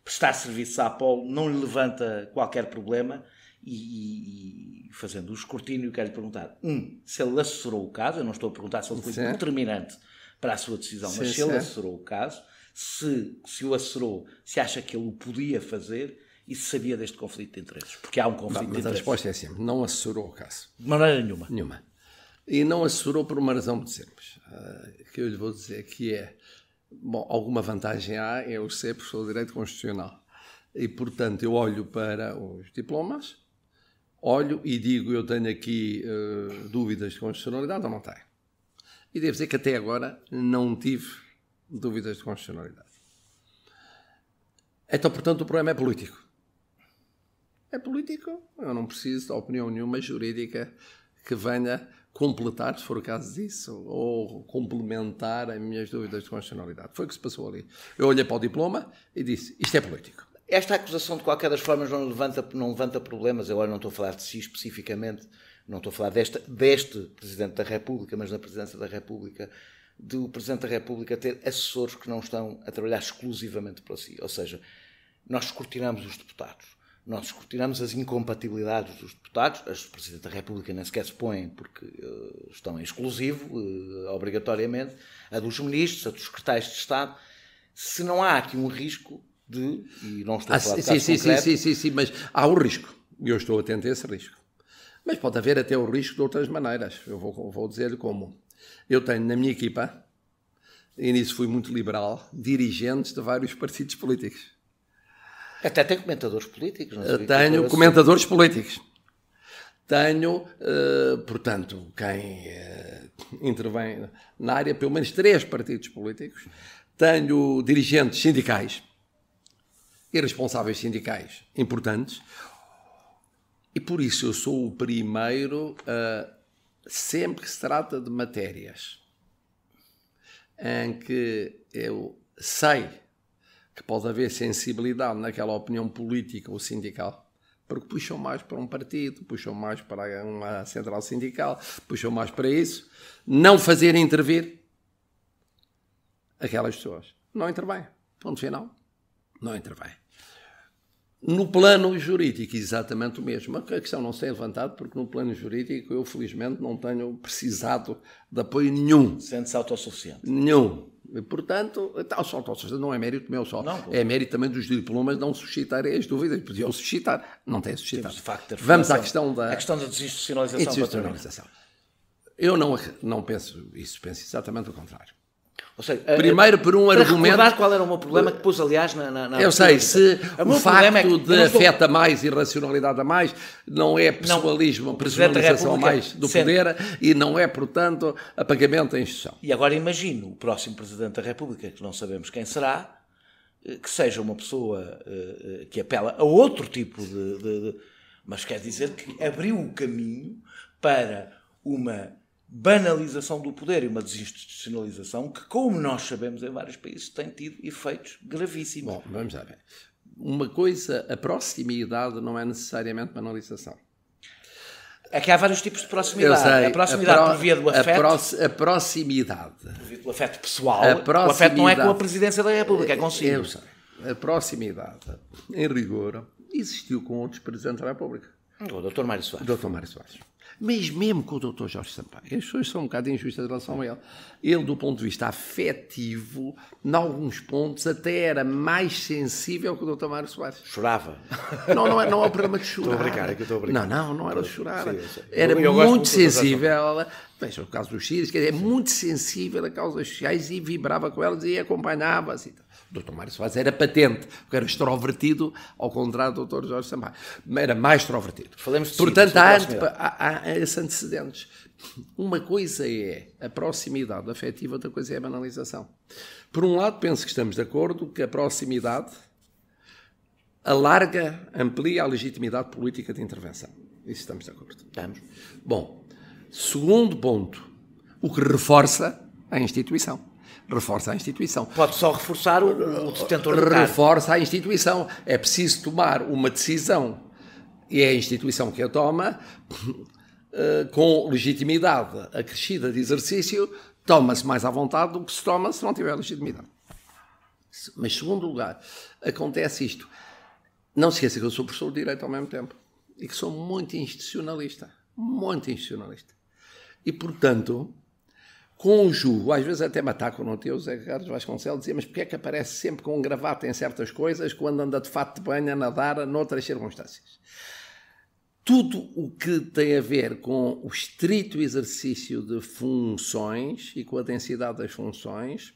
prestar serviços à Apolo não lhe levanta qualquer problema e fazendo o escrutínio, quero lhe perguntar, se ele assessorou o caso, eu não estou a perguntar se ele foi determinante para a sua decisão, mas se ele assessorou o caso, se o assessorou, se acha que ele o podia fazer e se sabia deste conflito de interesses. Porque há um conflito de interesses. A resposta é sempre, não assessorou o caso. De maneira nenhuma. E não assessorou por uma razão muito simples, que eu lhe vou dizer que é, bom, alguma vantagem há em eu ser professor de Direito Constitucional. E, portanto, eu olho para os diplomas, olho e digo, eu tenho aqui dúvidas de constitucionalidade ou não tenho. E devo dizer que até agora não tive dúvidas de constitucionalidade. Então, portanto, o problema é político. É político, eu não preciso de opinião nenhuma jurídica que venha completar, se for o caso disso, ou complementar as minhas dúvidas de constitucionalidade. Foi o que se passou ali. Eu olhei para o diploma e disse, isto é político. Esta acusação, de qualquer das formas, não levanta problemas. Eu agora não estou a falar de si especificamente, não estou a falar deste Presidente da República, mas na Presidência da República, do Presidente da República ter assessores que não estão a trabalhar exclusivamente para si. Ou seja, nós escrutinamos os deputados. Nós escrutinamos as incompatibilidades dos deputados. As do Presidente da República nem sequer se põem porque estão em exclusivo, obrigatoriamente. A dos ministros, a dos secretários de Estado. Se não há aqui um risco de... E não estou a falar de casos concretos. Sim, mas há um risco. E eu estou atento a esse risco. Mas pode haver até o risco de outras maneiras. Eu vou dizer-lhe como. Eu tenho na minha equipa, e nisso fui muito liberal, dirigentes de vários partidos políticos. Até tem comentadores políticos. Não tenho comentadores políticos. Tenho, portanto, quem intervém na área, pelo menos 3 partidos políticos. Tenho dirigentes sindicais e responsáveis sindicais importantes. E por isso eu sou o primeiro, sempre que se trata de matérias em que eu sei que pode haver sensibilidade naquela opinião política ou sindical, porque puxam mais para um partido, puxam mais para uma central sindical, puxam mais para isso, não fazer intervir aquelas pessoas. Não intervém. Ponto final. Não intervém. No plano jurídico, exatamente o mesmo. A questão não se tem levantado porque no plano jurídico eu, felizmente, não tenho precisado de apoio nenhum. Sente-se autossuficiente? Nenhum. E, portanto, não é mérito meu só. Não, é mérito também dos diplomas não suscitarem as dúvidas. Podiam suscitar. Não têm suscitado. Vamos à questão da... A questão da desinstitucionalização. Eu não penso isso. Penso exatamente o contrário. Ou seja, primeiro por um argumento... recordar qual era o meu problema que pus, aliás, na eu sei, se o facto de afeta mais e racionalidade a mais não é pessoalismo, personalização a mais do poder e não é, portanto, apagamento da instituição. E agora imagino o próximo Presidente da República, que não sabemos quem será, que seja uma pessoa que apela a outro tipo de... Mas quer dizer que abriu o caminho para uma banalização do poder e uma desinstitucionalização que, como nós sabemos em vários países, tem tido efeitos gravíssimos. Bom, vamos lá ver. Uma coisa, a proximidade não é necessariamente banalização. É que há vários tipos de proximidade. Sei, a proximidade por via do afeto. A proximidade. Por via do afeto pessoal. O afeto não é com a Presidência da República, é consigo. Eu sei. A proximidade, em rigor, existiu com outros Presidentes da República. O Dr. Mário Soares. Dr. Mário Soares. Mas mesmo com o Dr. Jorge Sampaio, as pessoas são um bocado injustas em relação a ele. Ele, do ponto de vista afetivo, em alguns pontos, até era mais sensível que o Dr. Mário Soares. Chorava? Não é o problema de chorar. Estou a brincar. Não era de chorar. Era muito sensível. Veja o caso dos Sírios, é muito sensível a causas sociais e vibrava com elas e acompanhava. Assim. O Dr. Mário Soares era patente, porque era extrovertido, ao contrário do Dr. Jorge Sampaio. Era mais extrovertido. Portanto, há esses antecedentes. Uma coisa é a proximidade afetiva, outra coisa é a banalização. Por um lado, penso que estamos de acordo que a proximidade alarga, amplia a legitimidade política de intervenção. Isso estamos de acordo. Estamos. Bom, segundo ponto, o que reforça a instituição. Reforça a instituição. Pode só reforçar o detentor do cargo. Reforça a instituição. É preciso tomar uma decisão e é a instituição que a toma com legitimidade acrescida de exercício, toma-se mais à vontade do que se toma se não tiver legitimidade. Mas, segundo lugar, acontece isto. Não se esqueça que eu sou professor de Direito ao mesmo tempo e que sou muito institucionalista. Muito institucionalista. E, portanto, conjugo, às vezes até me atacam no teu, Zé Carlos Vasconcelos, dizia, mas porquê é que aparece sempre com um gravata em certas coisas quando anda de fato de banho a nadar noutras circunstâncias? Tudo o que tem a ver com o estrito exercício de funções e com a densidade das funções,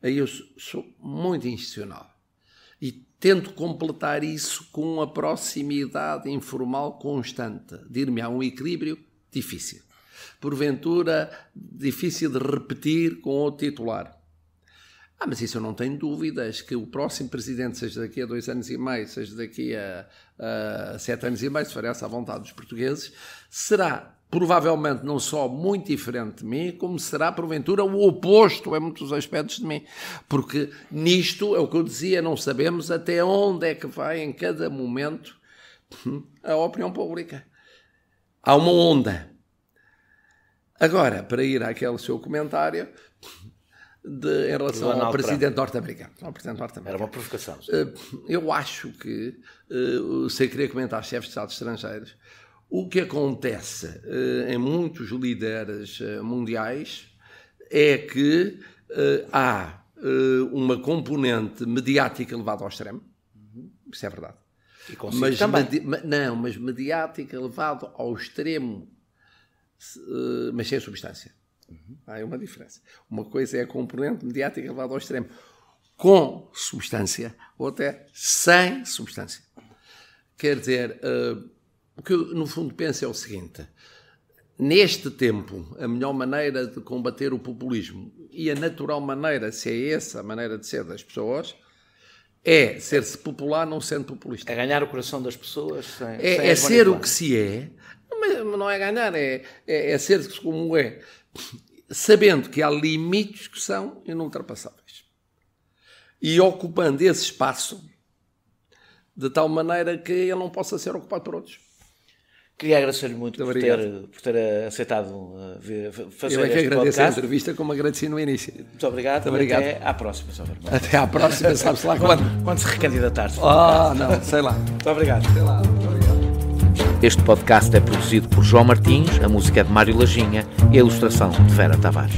aí eu sou muito institucional. E tento completar isso com uma proximidade informal constante. Dir-me há um equilíbrio difícil. Porventura, difícil de repetir com outro titular. Mas isso eu não tenho dúvidas, que o próximo presidente, seja daqui a 2 anos e meio, seja daqui a 7 anos e meio, se for essa a vontade dos portugueses, será provavelmente não só muito diferente de mim, como será porventura o oposto em muitos aspectos de mim. Porque nisto, é o que eu dizia, não sabemos até onde é que vai em cada momento a opinião pública. Há uma onda. Agora, para ir àquele seu comentário, em relação ao presidente norte-americano. Era uma provocação. Eu acho que, sem querer comentar chefes de Estado estrangeiros, o que acontece em muitos líderes mundiais é que há uma componente mediática levada ao extremo. Isso é verdade. Mas mediática levada ao extremo, mas sem substância. Há uma diferença. Uma coisa é a componente mediática levada ao extremo com substância, outra é sem substância. Quer dizer, o que eu no fundo penso é o seguinte: neste tempo, a melhor maneira de combater o populismo e a natural maneira, se é essa a maneira de ser das pessoas, é ser-se popular não sendo populista. É ganhar o coração das pessoas sem é ser o que se é, mas não é ganhar, é ser-se como é, sabendo que há limites que são inultrapassáveis e ocupando esse espaço de tal maneira que ele não possa ser ocupado por outros. Queria agradecer-lhe muito por ter aceitado fazer Eu é que este agradeço podcast. a entrevista, como agradeci no início. Muito obrigado. Até à próxima, Sr. Vermelho. Até à próxima, sabe-se lá quando. Quando se recandidatar. Não, sei lá. Muito obrigado. Sei lá, muito obrigado. Este podcast é produzido por João Martins, a música é de Mário Lajinha e a ilustração de Vera Tavares.